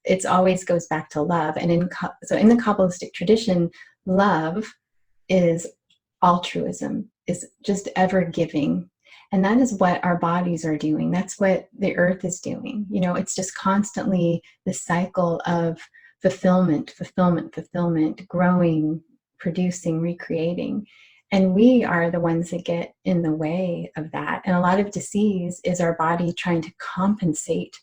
it's always goes back to love. And in the Kabbalistic tradition, love is altruism, is just ever giving. And that is what our bodies are doing. That's what the earth is doing. It's just constantly the cycle of fulfillment, growing, producing, recreating. And we are the ones that get in the way of that. And a lot of disease is our body trying to compensate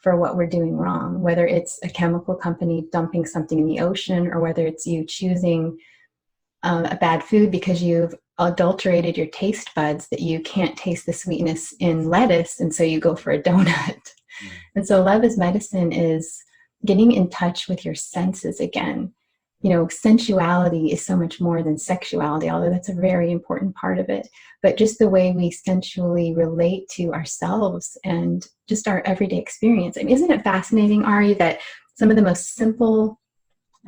for what we're doing wrong, whether it's a chemical company dumping something in the ocean, or whether it's you choosing a bad food because you've adulterated your taste buds that you can't taste the sweetness in lettuce, and so you go for a donut. And so Love is Medicine is getting in touch with your senses again. You know, sensuality is so much more than sexuality, although that's a very important part of it. But just the way we sensually relate to ourselves and just our everyday experience. I mean, isn't it fascinating, Ari, that some of the most simple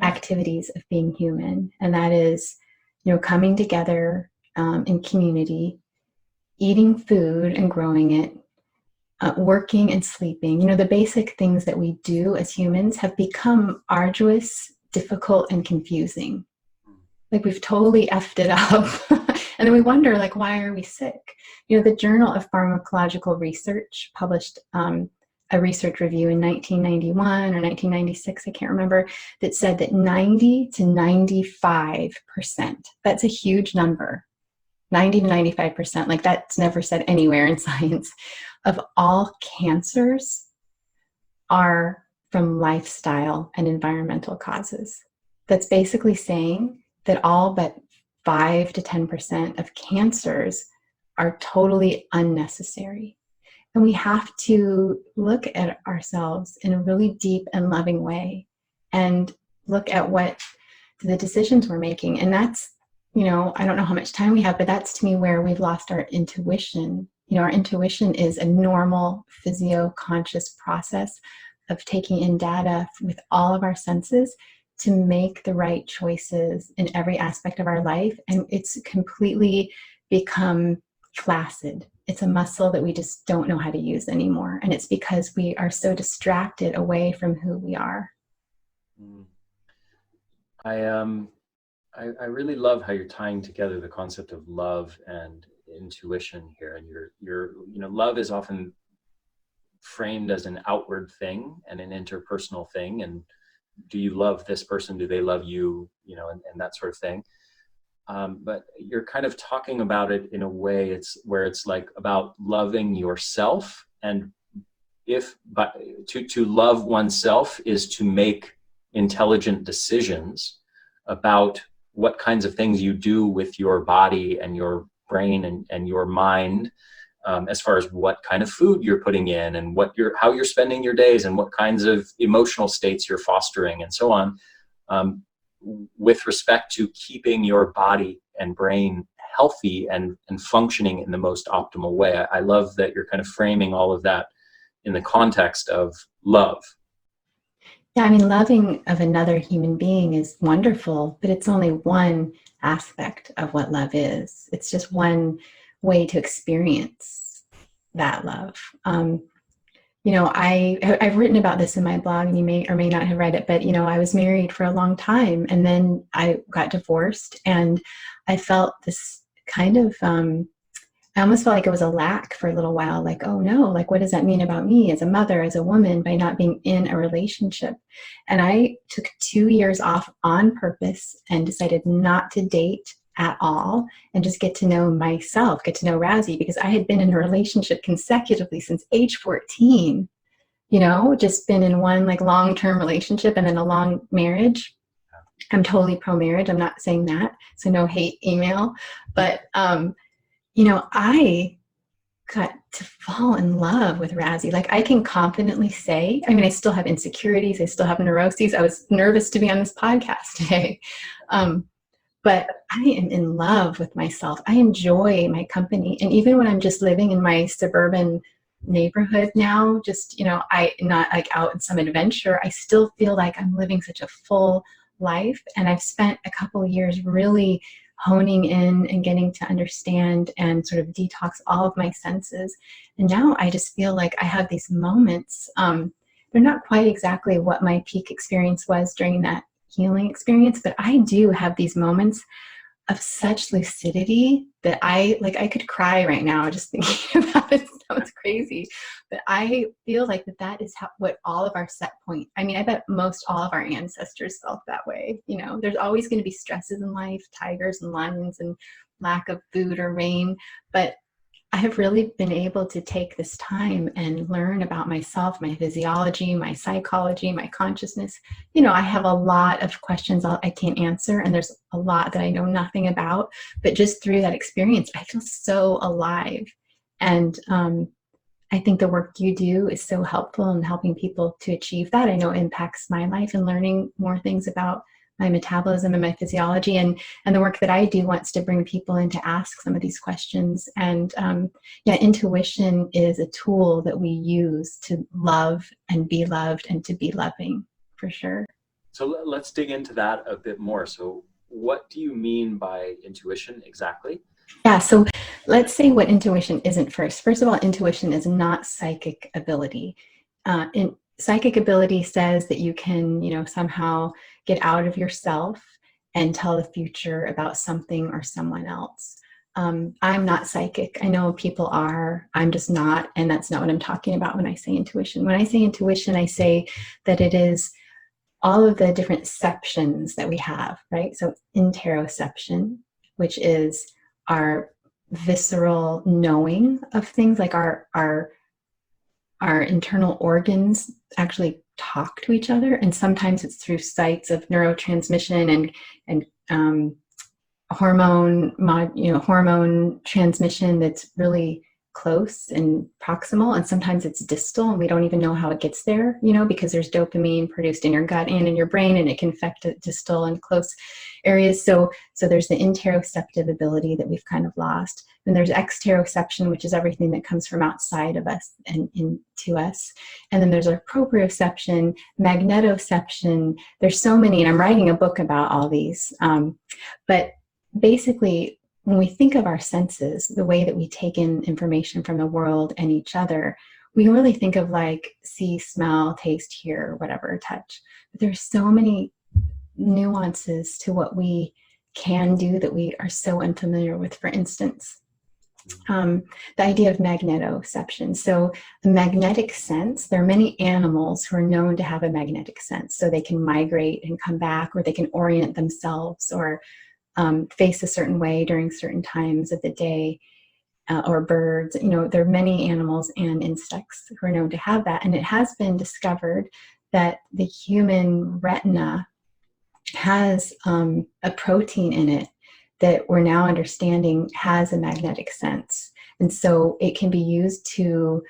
activities of being human, and that is, you know, coming together in community, eating food and growing it, working and sleeping, you know, the basic things that we do as humans have become arduous, difficult, and confusing. Like we've totally effed it up. And then we wonder, like, why are we sick? You know, the Journal of Pharmacological Research published a research review in 1991 or 1996, I can't remember, that said that 90 to 95%, that's a huge number, 90 to 95%, like that's never said anywhere in science, of all cancers are from lifestyle and environmental causes. That's basically saying that all but 5 to 10% of cancers are totally unnecessary. And we have to look at ourselves in a really deep and loving way and look at what the decisions we're making. And that's, you know, I don't know how much time we have, but that's to me where we've lost our intuition. You know, our intuition is a normal physio-conscious process of taking in data with all of our senses to make the right choices in every aspect of our life. And it's completely become flaccid. It's a muscle that we just don't know how to use anymore. And it's because we are so distracted away from who we are. I really love how you're tying together the concept of love and intuition here. And you know, love is often framed as an outward thing and an interpersonal thing. And do you love this person? Do they love you? You know, and that sort of thing. But you're kind of talking about it in a way it's like about loving yourself, and to love oneself is to make intelligent decisions about what kinds of things you do with your body and your brain and your mind, as far as what kind of food you're putting in and how you're spending your days and what kinds of emotional states you're fostering and so on. With respect to keeping your body and brain healthy and functioning in the most optimal way. I love that you're kind of framing all of that in the context of love. Yeah, I mean, loving of another human being is wonderful, but it's only one aspect of what love is. It's just one way to experience that love. You know, I've written about this in my blog, and you may or may not have read it, but, you know, I was married for a long time, and then I got divorced, and I felt this kind of, I almost felt like it was a lack for a little while, like, oh no, like, what does that mean about me as a mother, as a woman, by not being in a relationship? And I took 2 years off on purpose and decided not to date at all and just get to know myself, get to know Razi, because I had been in a relationship consecutively since age 14, you know, just been in one like long-term relationship and then a long marriage. I'm totally pro-marriage. I'm not saying that. So no hate email, but, you know, I got to fall in love with Razi. Like, I can confidently say, I mean, I still have insecurities. I still have neuroses. I was nervous to be on this podcast today. But I am in love with myself. I enjoy my company. And even when I'm just living in my suburban neighborhood now, just, you know, not like out in some adventure, I still feel like I'm living such a full life. And I've spent a couple of years really honing in and getting to understand and sort of detox all of my senses. And now I just feel like I have these moments. They're not quite exactly what my peak experience was during that healing experience, but I do have these moments of such lucidity that I could cry right now just thinking about it. It sounds crazy, but I feel like that is what all of our set point. I mean, I bet most all of our ancestors felt that way. You know, there's always going to be stresses in life, tigers and lions and lack of food or rain, but I have really been able to take this time and learn about myself, my physiology, my psychology, my consciousness. You know, I have a lot of questions I can't answer, and there's a lot that I know nothing about, but just through that experience, I feel so alive. And I think the work you do is so helpful in helping people to achieve that. I know it impacts my life and learning more things about my metabolism and my physiology, and the work that I do wants to bring people in to ask some of these questions. And yeah, intuition is a tool that we use to love and be loved and to be loving, for sure. So let's dig into that a bit more. So what do you mean by intuition exactly? Yeah, so let's say what intuition isn't first. First of all, intuition is not psychic ability. Psychic ability says that you can, you know, somehow get out of yourself and tell the future about something or someone else. I'm not psychic. I know people are. I'm just not, and that's not what I'm talking about when I say intuition. When I say intuition, I say that it is all of the different ceptions that we have, right? So interoception, which is our visceral knowing of things, like our internal organs actually talk to each other, and sometimes it's through sites of neurotransmission and hormone transmission that's really close and proximal, and sometimes it's distal and we don't even know how it gets there, you know, because there's dopamine produced in your gut and in your brain, and it can affect the distal and close areas. So there's the interoceptive ability that we've kind of lost. And there's exteroception, which is everything that comes from outside of us and into us. And then there's our proprioception, magnetoception. There's so many, and I'm writing a book about all these. But basically, when we think of our senses, the way that we take in information from the world and each other, we really think of like see, smell, taste, hear, whatever, touch. But there's so many nuances to what we can do that we are so unfamiliar with. For instance, the idea of magnetoception. So the magnetic sense, there are many animals who are known to have a magnetic sense. So they can migrate and come back, or they can orient themselves, or face a certain way during certain times of the day, or birds. You know, there are many animals and insects who are known to have that. And it has been discovered that the human retina has a protein in it that we're now understanding has a magnetic sense. And so it can be used to,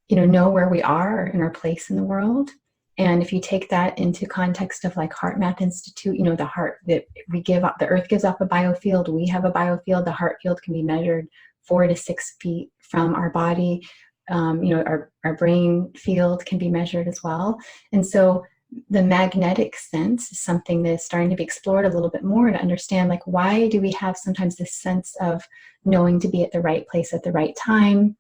you know where we are in our place in the world. And if you take that into context of like Heart Math Institute, you know, the heart that we give up, the earth gives off a biofield, we have a biofield, the heart field can be measured 4 to 6 feet from our body. You know, our brain field can be measured as well. And so the magnetic sense is something that is starting to be explored a little bit more to understand, like, why do we have sometimes this sense of knowing to be at the right place at the right time,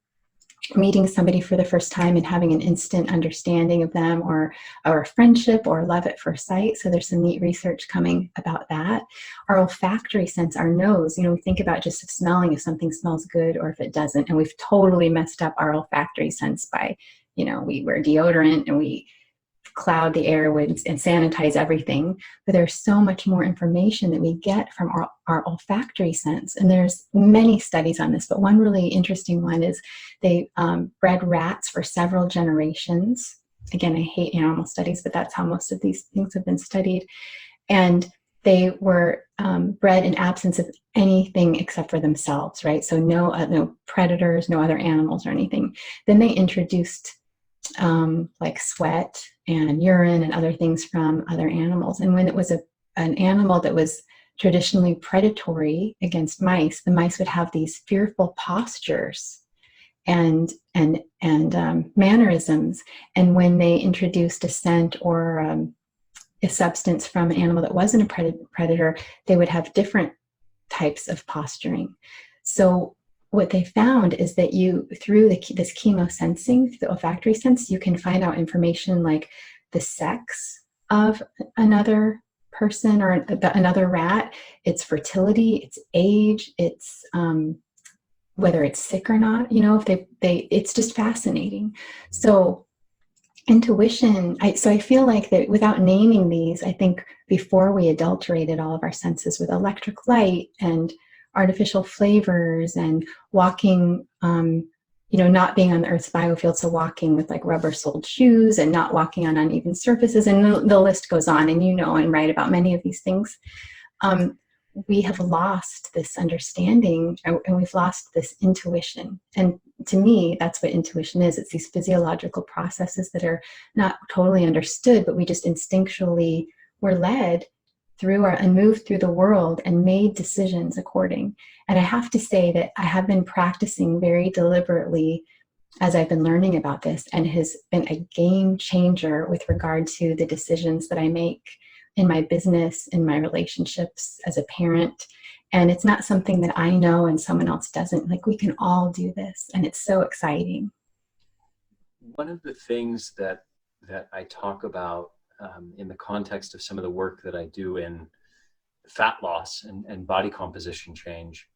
meeting somebody for the first time and having an instant understanding of them, or a friendship, or love at first sight. So there's some neat research coming about that. Our olfactory sense, our nose, you know, we think about just smelling if something smells good or if it doesn't. And we've totally messed up our olfactory sense by, you know, we wear deodorant and we cloud the air and sanitize everything. But there's so much more information that we get from our olfactory sense. And there's many studies on this, but one really interesting one is they bred rats for several generations. Again, I hate animal studies, but that's how most of these things have been studied. And they were bred in absence of anything except for themselves, right? So no predators, no other animals or anything. Then they introduced like sweat and urine and other things from other animals. And when it was an animal that was traditionally predatory against mice, the mice would have these fearful postures and mannerisms. And when they introduced a scent or a substance from an animal that wasn't a predator, they would have different types of posturing. So what they found is that through this chemosensing, the olfactory sense, you can find out information like the sex of another person or another rat. It's fertility, it's age, it's whether it's sick or not, you know, if it's just fascinating. So intuition, so I feel like that without naming these, I think before we adulterated all of our senses with electric light and artificial flavors and walking, you know, not being on the Earth's biofield, so walking with like rubber-soled shoes and not walking on uneven surfaces, and the list goes on, and you know and write about many of these things. We have lost this understanding, and we've lost this intuition. And to me, that's what intuition is. It's these physiological processes that are not totally understood, but we just instinctually were led through and moved through the world and made decisions according. And I have to say that I have been practicing very deliberately as I've been learning about this, and has been a game changer with regard to the decisions that I make in my business, in my relationships as a parent. And it's not something that I know and someone else doesn't. Like, we can all do this, and it's so exciting. One of the things that I talk about in the context of some of the work that I do in fat loss and body composition change,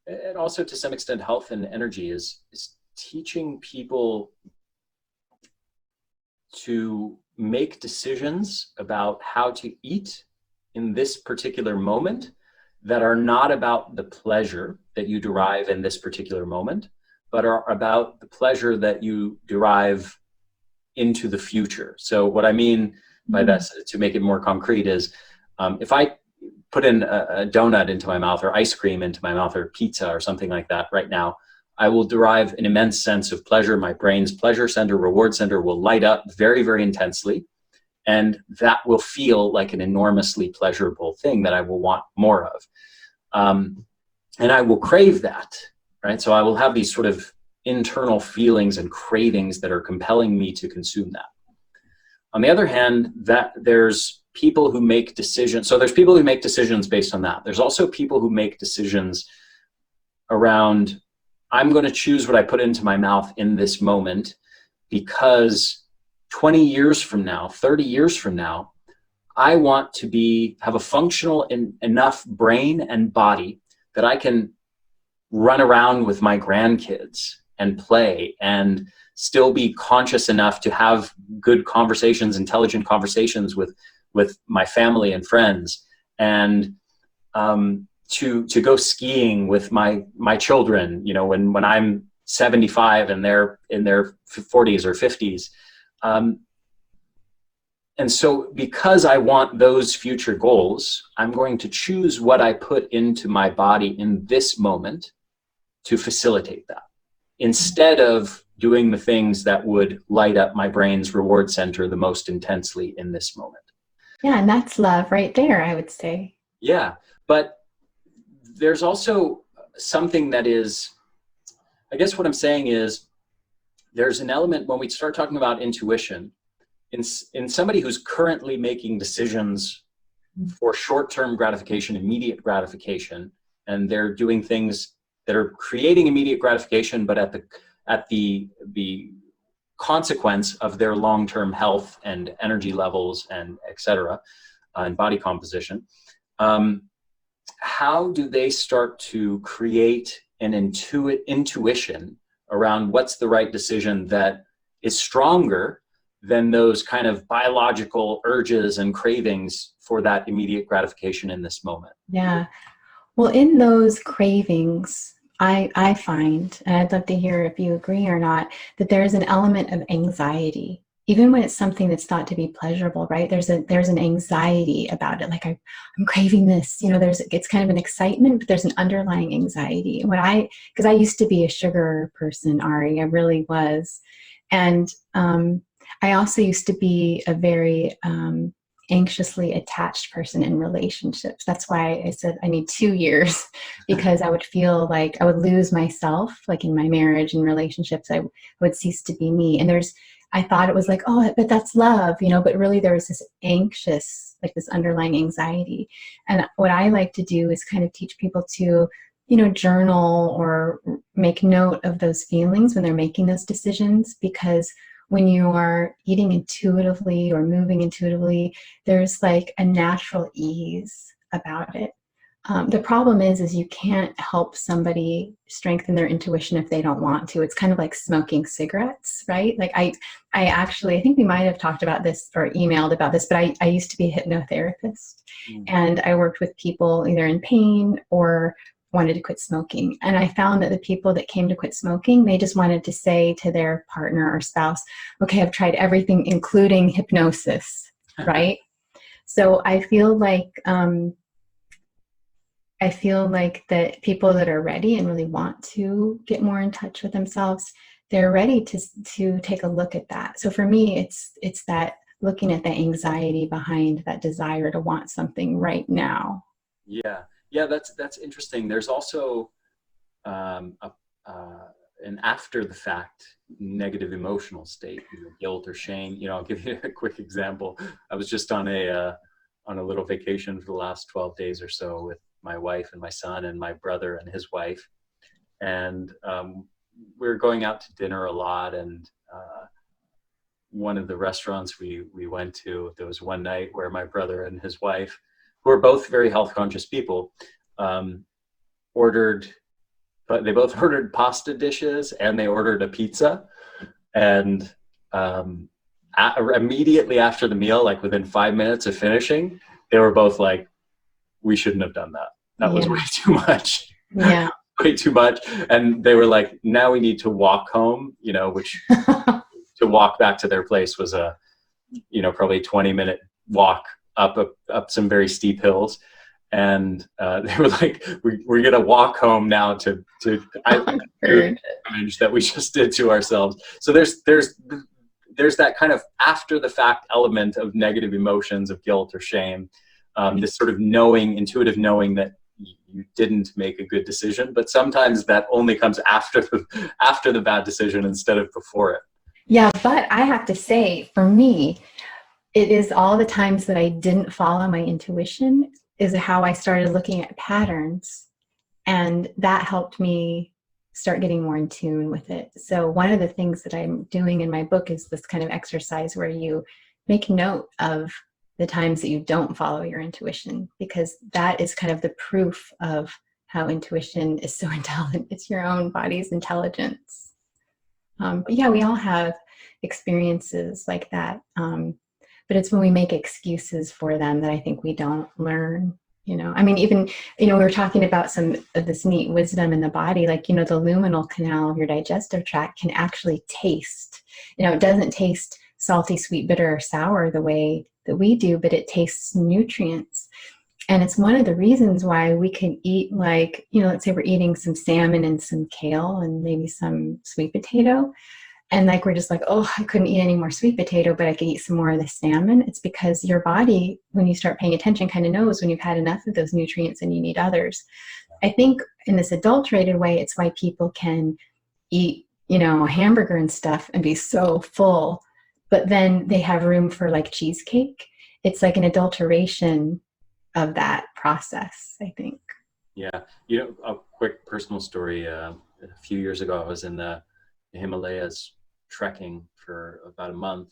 and also to some extent health and energy, is teaching people to make decisions about how to eat in this particular moment that are not about the pleasure that you derive in this particular moment, but are about the pleasure that you derive into the future. So what I mean by that, to make it more concrete, is if I put in a donut into my mouth, or ice cream into my mouth, or pizza or something like that right now, I will derive an immense sense of pleasure. My brain's pleasure center, reward center will light up very, very intensely. And that will feel like an enormously pleasurable thing that I will want more of. And I will crave that, right? So I will have these sort of internal feelings and cravings that are compelling me to consume that. On the other hand, there's people who make decisions. So there's people who make decisions based on that. There's also people who make decisions around, I'm going to choose what I put into my mouth in this moment, because 20 years from now, 30 years from now, I want to have a functional enough brain and body that I can run around with my grandkids and play and still be conscious enough to have good conversations, intelligent conversations with my family and friends, and to go skiing with my children, you know, when I'm 75 and they're in their 40s or 50s. And so because I want those future goals, I'm going to choose what I put into my body in this moment to facilitate that, instead of doing the things that would light up my brain's reward center the most intensely in this moment. Yeah, and that's love right there, I would say. Yeah, but there's also something that is, I guess what I'm saying is, there's an element when we start talking about intuition, in somebody who's currently making decisions for short-term gratification, immediate gratification, and they're doing things that are creating immediate gratification, but at the consequence of their long-term health and energy levels and et cetera, and body composition. How do they start to create an intuition around what's the right decision that is stronger than those kind of biological urges and cravings for that immediate gratification in this moment? Yeah. Well, in those cravings, I find, and I'd love to hear if you agree or not, that there is an element of anxiety, even when it's something that's thought to be pleasurable, right? There's an anxiety about it. Like, I'm craving this, you know, it's kind of an excitement, but there's an underlying anxiety. And because I used to be a sugar person, Ari, I really was. And I also used to be a very anxiously attached person in relationships. That's why I said I need 2 years, because I would feel like I would lose myself, like in my marriage and relationships, I would cease to be me. And I thought it was like, oh, but that's love, you know, but really there was this anxious, like this underlying anxiety. And what I like to do is kind of teach people to, you know, journal or make note of those feelings when they're making those decisions, because when you are eating intuitively or moving intuitively, there's like a natural ease about it. The problem is you can't help somebody strengthen their intuition if they don't want to. It's kind of like smoking cigarettes, right? Like I actually, I think we might have talked about this or emailed about this, but I used to be a hypnotherapist, and I worked with people either in pain or wanted to quit smoking. And I found that the people that came to quit smoking, they just wanted to say to their partner or spouse, okay, I've tried everything, including hypnosis, right? So I feel like that people that are ready and really want to get more in touch with themselves, they're ready to take a look at that. So for me, it's that looking at the anxiety behind that desire to want something right now. Yeah, yeah, that's interesting. There's also an after the fact negative emotional state, guilt or shame. I'll give you a quick example. I was just on a little vacation for the last 12 days or so with my wife and my son and my brother and his wife. And we were going out to dinner a lot. And one of the restaurants we went to, there was one night where my brother and his wife, who are both very health conscious people, but they both ordered pasta dishes and they ordered a pizza. And immediately after the meal, like within 5 minutes of finishing, they were both like, we shouldn't have done that. That was way too much. Yeah. Way too much. And they were like, now we need to walk home, which to walk back to their place was a, probably 20-minute walk up some very steep hills. And they were like, we're going to walk home now to damage that we just did to ourselves. So there's that kind of after the fact element of negative emotions, of guilt or shame, this sort of intuitive knowing that you didn't make a good decision, but sometimes that only comes after the bad decision instead of before it. Yeah, but I have to say, for me, it is all the times that I didn't follow my intuition is how I started looking at patterns, and that helped me start getting more in tune with it. So one of the things that I'm doing in my book is this kind of exercise where you make note of the times that you don't follow your intuition, because that is kind of the proof of how intuition is so intelligent. It's your own body's intelligence. But yeah, we all have experiences like that. But it's when we make excuses for them that I think we don't learn. I mean, even, we were talking about some of this neat wisdom in the body, like, the luminal canal of your digestive tract can actually taste. It doesn't taste salty, sweet, bitter, or sour the way that we do, but it tastes nutrients. And it's one of the reasons why we can eat, like, let's say we're eating some salmon and some kale and maybe some sweet potato. And like, we're just like, oh, I couldn't eat any more sweet potato, but I could eat some more of the salmon. It's because your body, when you start paying attention, kind of knows when you've had enough of those nutrients and you need others. I think in this adulterated way, it's why people can eat, a hamburger and stuff and be so full, but then they have room for like cheesecake. It's like an adulteration of that process, I think. Yeah. A quick personal story. A few years ago, I was in the Himalayas trekking for about a month.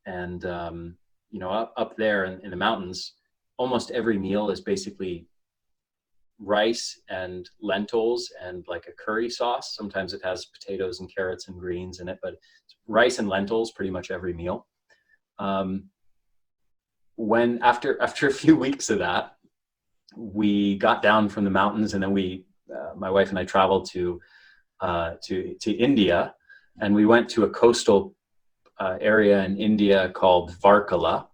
And, up there in the mountains, almost every meal is basically rice and lentils and like a curry sauce. Sometimes it has potatoes and carrots and greens in it, but it's rice and lentils pretty much every meal. When after a few weeks of that, we got down from the mountains, and then my wife and I traveled to India, and we went to a coastal area in India called Varkala,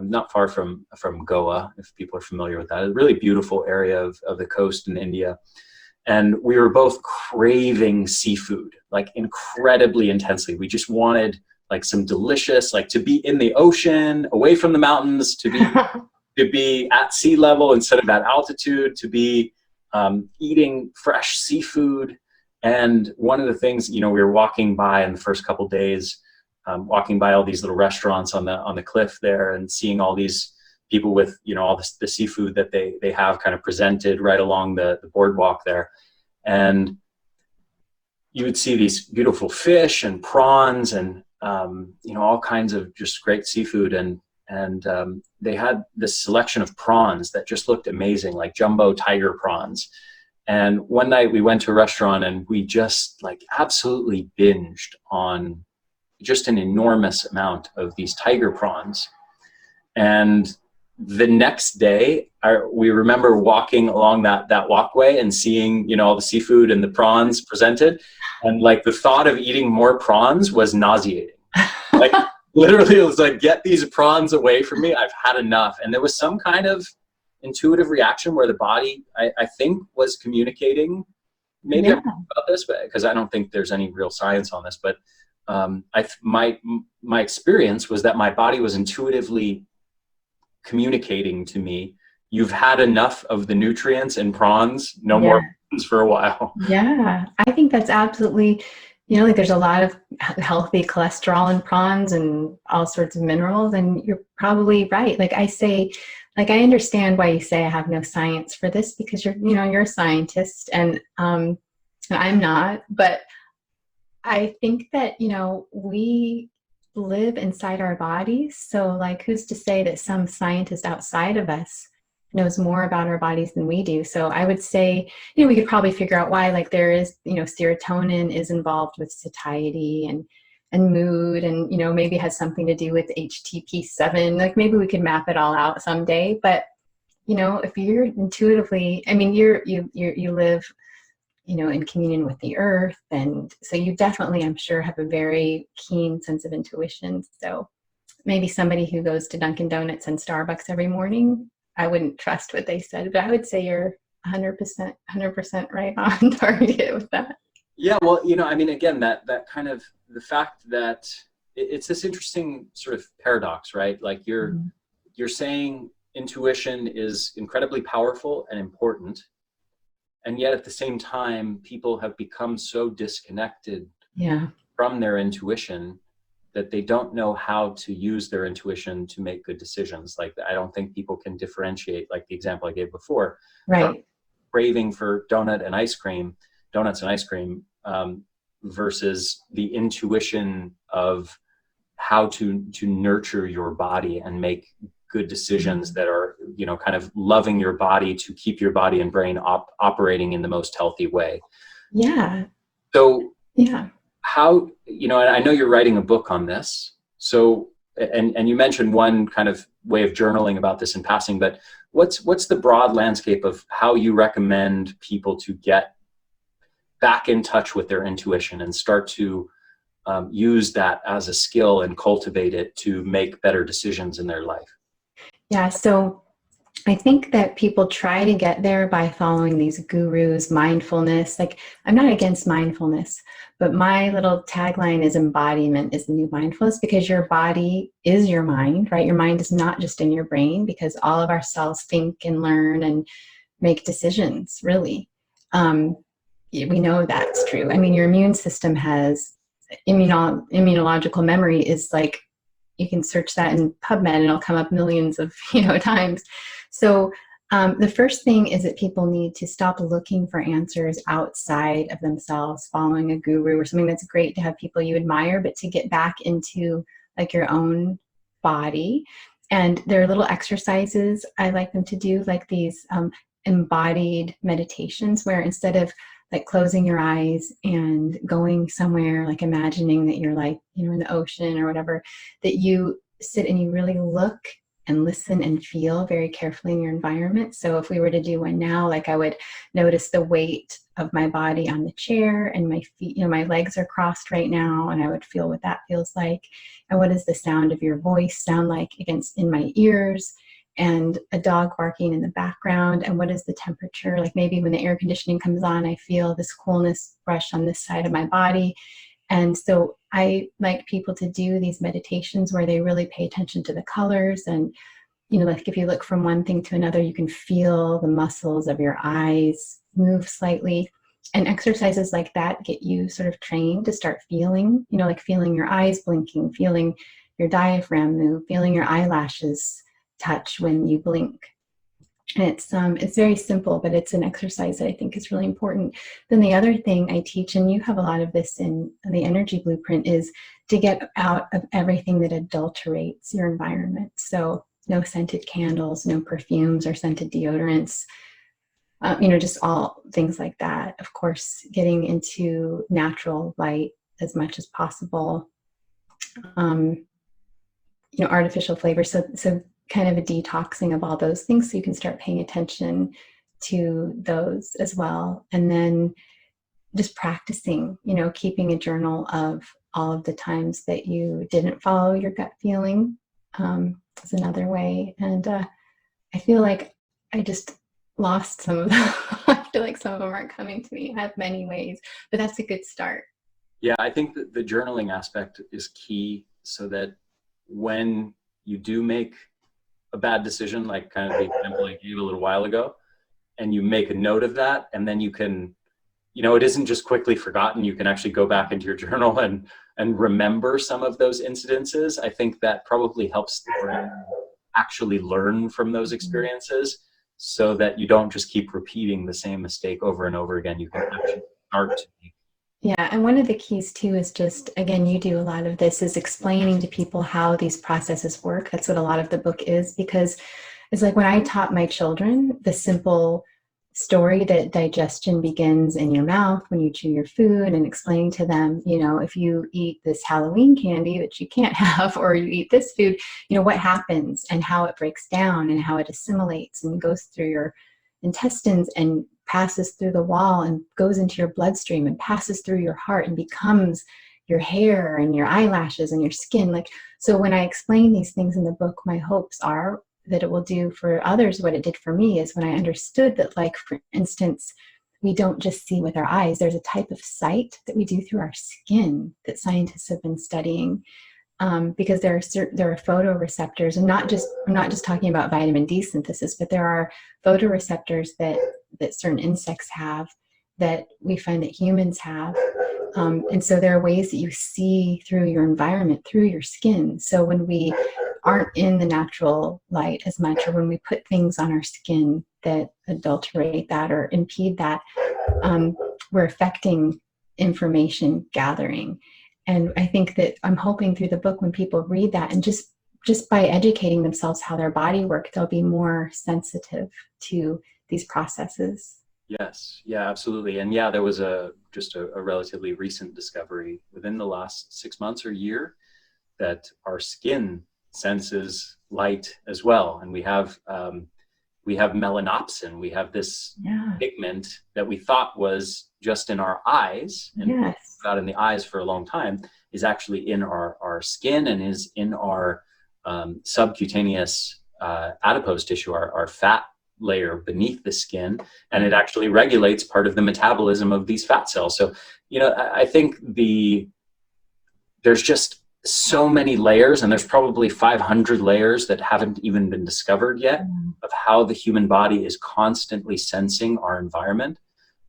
not far from Goa, if people are familiar with that. A really beautiful area of the coast in India. And we were both craving seafood, like incredibly intensely. We just wanted like some delicious, like to be in the ocean, away from the mountains, to be at sea level instead of at altitude, to be eating fresh seafood. And one of the things, we were walking by in the first couple of days, walking by all these little restaurants on the cliff there, and seeing all these people with, all the seafood that they have kind of presented right along the boardwalk there. And you would see these beautiful fish and prawns and all kinds of just great seafood, and they had this selection of prawns that just looked amazing, like jumbo tiger prawns. And one night we went to a restaurant and we just like absolutely binged on just an enormous amount of these tiger prawns. And the next day, we remember walking along that walkway and seeing, all the seafood and the prawns presented. And like the thought of eating more prawns was nauseating. Like literally it was like, get these prawns away from me. I've had enough. And there was some kind of intuitive reaction where the body, I think, was communicating. Maybe I'm wrong about this, but because I don't think there's any real science on this, but my experience was that my body was intuitively communicating to me, you've had enough of the nutrients in prawns, no more prawns for a while. Yeah, I think that's absolutely, like there's a lot of healthy cholesterol in prawns and all sorts of minerals, and you're probably right. Like I say, like I understand why you say I have no science for this, because you're a scientist and I'm not, but I think that, we live inside our bodies. So like, who's to say that some scientist outside of us knows more about our bodies than we do? So I would say, we could probably figure out why, like there is, serotonin is involved with satiety and mood, and, maybe has something to do with HTP7. Like maybe we could map it all out someday. But, if you're intuitively, I mean, you live, in communion with the earth. And so you definitely, I'm sure, have a very keen sense of intuition. So maybe somebody who goes to Dunkin' Donuts and Starbucks every morning, I wouldn't trust what they said, but I would say you're 100% right on target with that. Yeah, well, I mean, again, that kind of the fact that it's this interesting sort of paradox, right? Like you're saying intuition is incredibly powerful and important, and yet at the same time, people have become so disconnected from their intuition that they don't know how to use their intuition to make good decisions. Like, I don't think people can differentiate, like the example I gave before, right? Craving for donuts and ice cream, versus the intuition of how to nurture your body and make good decisions that are, kind of loving your body to keep your body and brain operating in the most healthy way. Yeah. So yeah. How, and I know you're writing a book on this. So, and you mentioned one kind of way of journaling about this in passing, but what's the broad landscape of how you recommend people to get back in touch with their intuition and start to use that as a skill and cultivate it to make better decisions in their life? Yeah, so I think that people try to get there by following these gurus, mindfulness. Like, I'm not against mindfulness, but my little tagline is embodiment is the new mindfulness, because your body is your mind, right? Your mind is not just in your brain, because all of our cells think and learn and make decisions, really. We know that's true. I mean, your immune system has immunological memory is like, you can search that in PubMed and it'll come up millions of times. So the first thing is that people need to stop looking for answers outside of themselves, following a guru or something. That's great to have people you admire, but to get back into like your own body. And there are little exercises I like them to do, like these embodied meditations, where instead of like closing your eyes and going somewhere, like imagining that you're like, in the ocean or whatever, that you sit and you really look and listen and feel very carefully in your environment. So if we were to do one now, like I would notice the weight of my body on the chair and my feet, my legs are crossed right now, and I would feel what that feels like. And what does the sound of your voice sound like in my ears? And a dog barking in the background, and what is the temperature? Like maybe when the air conditioning comes on, I feel this coolness brush on this side of my body. And so I like people to do these meditations where they really pay attention to the colors. And, like if you look from one thing to another, you can feel the muscles of your eyes move slightly. And exercises like that get you sort of trained to start feeling, like feeling your eyes blinking, feeling your diaphragm move, feeling your eyelashes touch when you blink. And it's very simple, but it's an exercise that I think is really important. Then the other thing I teach, and you have a lot of this in the energy blueprint, is to get out of everything that adulterates your environment. So no scented candles, no perfumes or scented deodorants, just all things like that. Of course, getting into natural light as much as possible. Artificial flavors. So kind of a detoxing of all those things so you can start paying attention to those as well. And then just practicing, keeping a journal of all of the times that you didn't follow your gut feeling is another way. And I feel like I just lost some of them. I feel like some of them aren't coming to me. I have many ways, but that's a good start. Yeah, I think that the journaling aspect is key, so that when you do make a bad decision, like kind of the example I gave a little while ago, and you make a note of that, and then you can, it isn't just quickly forgotten. You can actually go back into your journal and remember some of those incidences. I think that probably helps the brain actually learn from those experiences, so that you don't just keep repeating the same mistake over and over again. You can actually start to make. Yeah, and one of the keys too is just, again, you do a lot of this, is explaining to people how these processes work. That's what a lot of the book is, because it's like when I taught my children the simple story that digestion begins in your mouth when you chew your food, and explaining to them, if you eat this Halloween candy that you can't have, or you eat this food, what happens and how it breaks down and how it assimilates and goes through your intestines and passes through the wall and goes into your bloodstream and passes through your heart and becomes your hair and your eyelashes and your skin. So when I explain these things in the book, my hopes are that it will do for others what it did for me, is when I understood that, for instance, we don't just see with our eyes. There's a type of sight that we do through our skin that scientists have been studying, because there are photoreceptors, and I'm not just talking about vitamin D synthesis, but there are photoreceptors that certain insects have, that we find that humans have. And so there are ways that you see through your environment, through your skin. So when we aren't in the natural light as much, or when we put things on our skin that adulterate that or impede that, we're affecting information gathering. And I think that I'm hoping through the book, when people read that, and just by educating themselves how their body works, they'll be more sensitive to these processes. Yes, yeah, absolutely. And yeah, there was just a relatively recent discovery within the last 6 months or year, that our skin senses light as well. And we have melanopsin. We have this pigment that we thought was just in our eyes, and got in the eyes for a long time, is actually in our skin, and is in our subcutaneous adipose tissue, our fat layer beneath the skin, and it actually regulates part of the metabolism of these fat cells. So, I think there's just so many layers, and there's probably 500 layers that haven't even been discovered yet, of how the human body is constantly sensing our environment.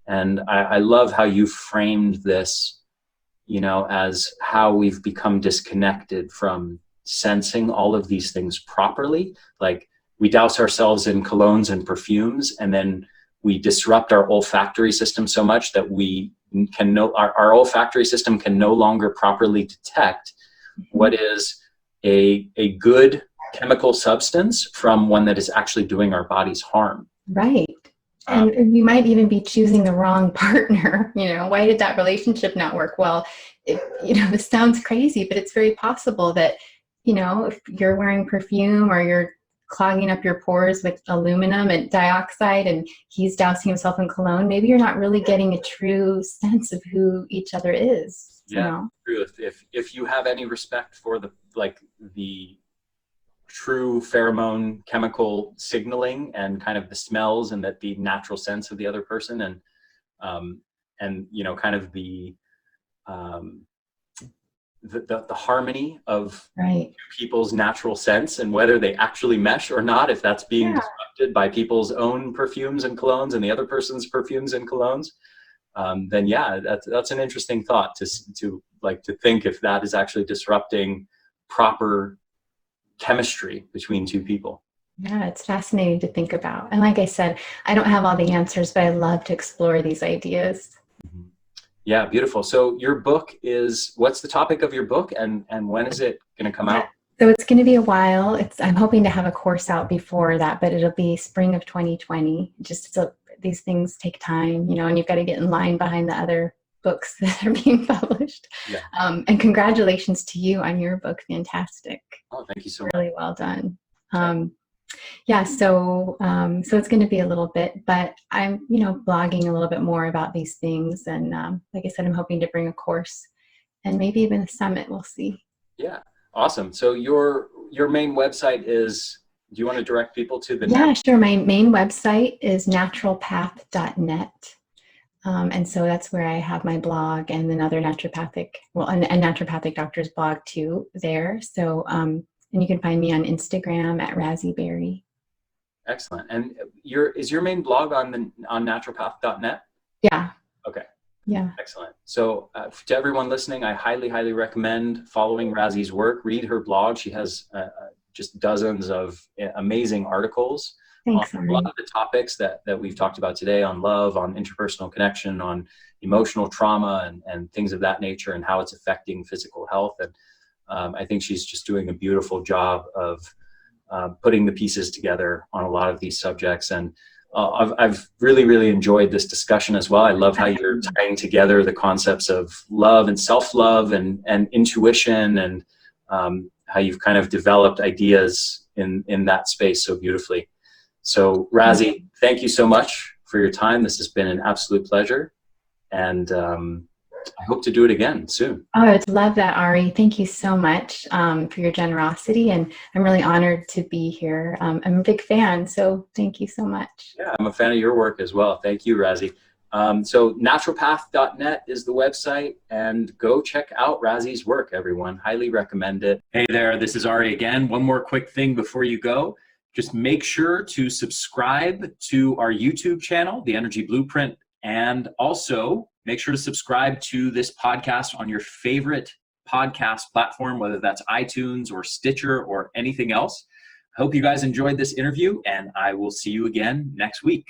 And I love how you framed this, as how we've become disconnected from sensing all of these things properly. Like, we douse ourselves in colognes and perfumes, and then we disrupt our olfactory system so much that our olfactory system can no longer properly detect what is a good chemical substance from one that is actually doing our bodies harm. Right. And we might even be choosing the wrong partner. Why did that relationship not work? Well, this sounds crazy, but it's very possible that, if you're wearing perfume, or you're clogging up your pores with aluminum and dioxide, and he's dousing himself in cologne, maybe you're not really getting a true sense of who each other is. Yeah, true. If you have any respect for the true pheromone chemical signaling, and kind of the smells, and that the natural sense of the other person, and kind of the harmony of people's natural sense, and whether they actually mesh or not, if that's being disrupted by people's own perfumes and colognes and the other person's perfumes and colognes, then that's an interesting thought to think if that is actually disrupting proper chemistry between two people. Yeah, it's fascinating to think about. And like I said, I don't have all the answers, but I love to explore these ideas. Mhm. Yeah, beautiful. So your book is, what's the topic of your book, and when is it going to come Yeah. out? So it's going to be a while. I'm hoping to have a course out before that, but it'll be spring of 2020. Just so these things take time, and you've got to get in line behind the other books that are being published. Yeah. And congratulations to you on your book. Fantastic. Oh, thank you so much. Really well done. Okay. Yeah, so it's going to be a little bit, but I'm, blogging a little bit more about these things. And like I said, I'm hoping to bring a course and maybe even a summit. We'll see. Yeah. Awesome. So your main website is, do you want to direct people to the Yeah, sure. My main website is naturalpath.net. And so that's where I have my blog and another naturopathic, well, a naturopathic doctor's blog too there. So, and you can find me on Instagram at Razi Berry. Excellent. And is your main blog on naturopath.net? Yeah. Okay. Yeah. Excellent. So to everyone listening, I highly, highly recommend following Razi's work. Read her blog. She has just dozens of amazing articles Thanks, on a lot Ari. of the topics that we've talked about today, on love, on interpersonal connection, on emotional trauma and things of that nature, and how it's affecting physical health. And I think she's just doing a beautiful job of putting the pieces together on a lot of these subjects. And I've really, really enjoyed this discussion as well. I love how you're tying together the concepts of love and self-love and intuition, and how you've kind of developed ideas in that space so beautifully. So Razi, thank you so much for your time. This has been an absolute pleasure. And I hope to do it again soon. Oh, I would love that, Ari. Thank you so much for your generosity. And I'm really honored to be here. I'm a big fan, so thank you so much. Yeah, I'm a fan of your work as well. Thank you, Razi. So naturopath.net is the website, and go check out Razi's work, everyone. Highly recommend it. Hey there, this is Ari again. One more quick thing before you go. Just make sure to subscribe to our YouTube channel, The Energy Blueprint, and also make sure to subscribe to this podcast on your favorite podcast platform, whether that's iTunes or Stitcher or anything else. I hope you guys enjoyed this interview, and I will see you again next week.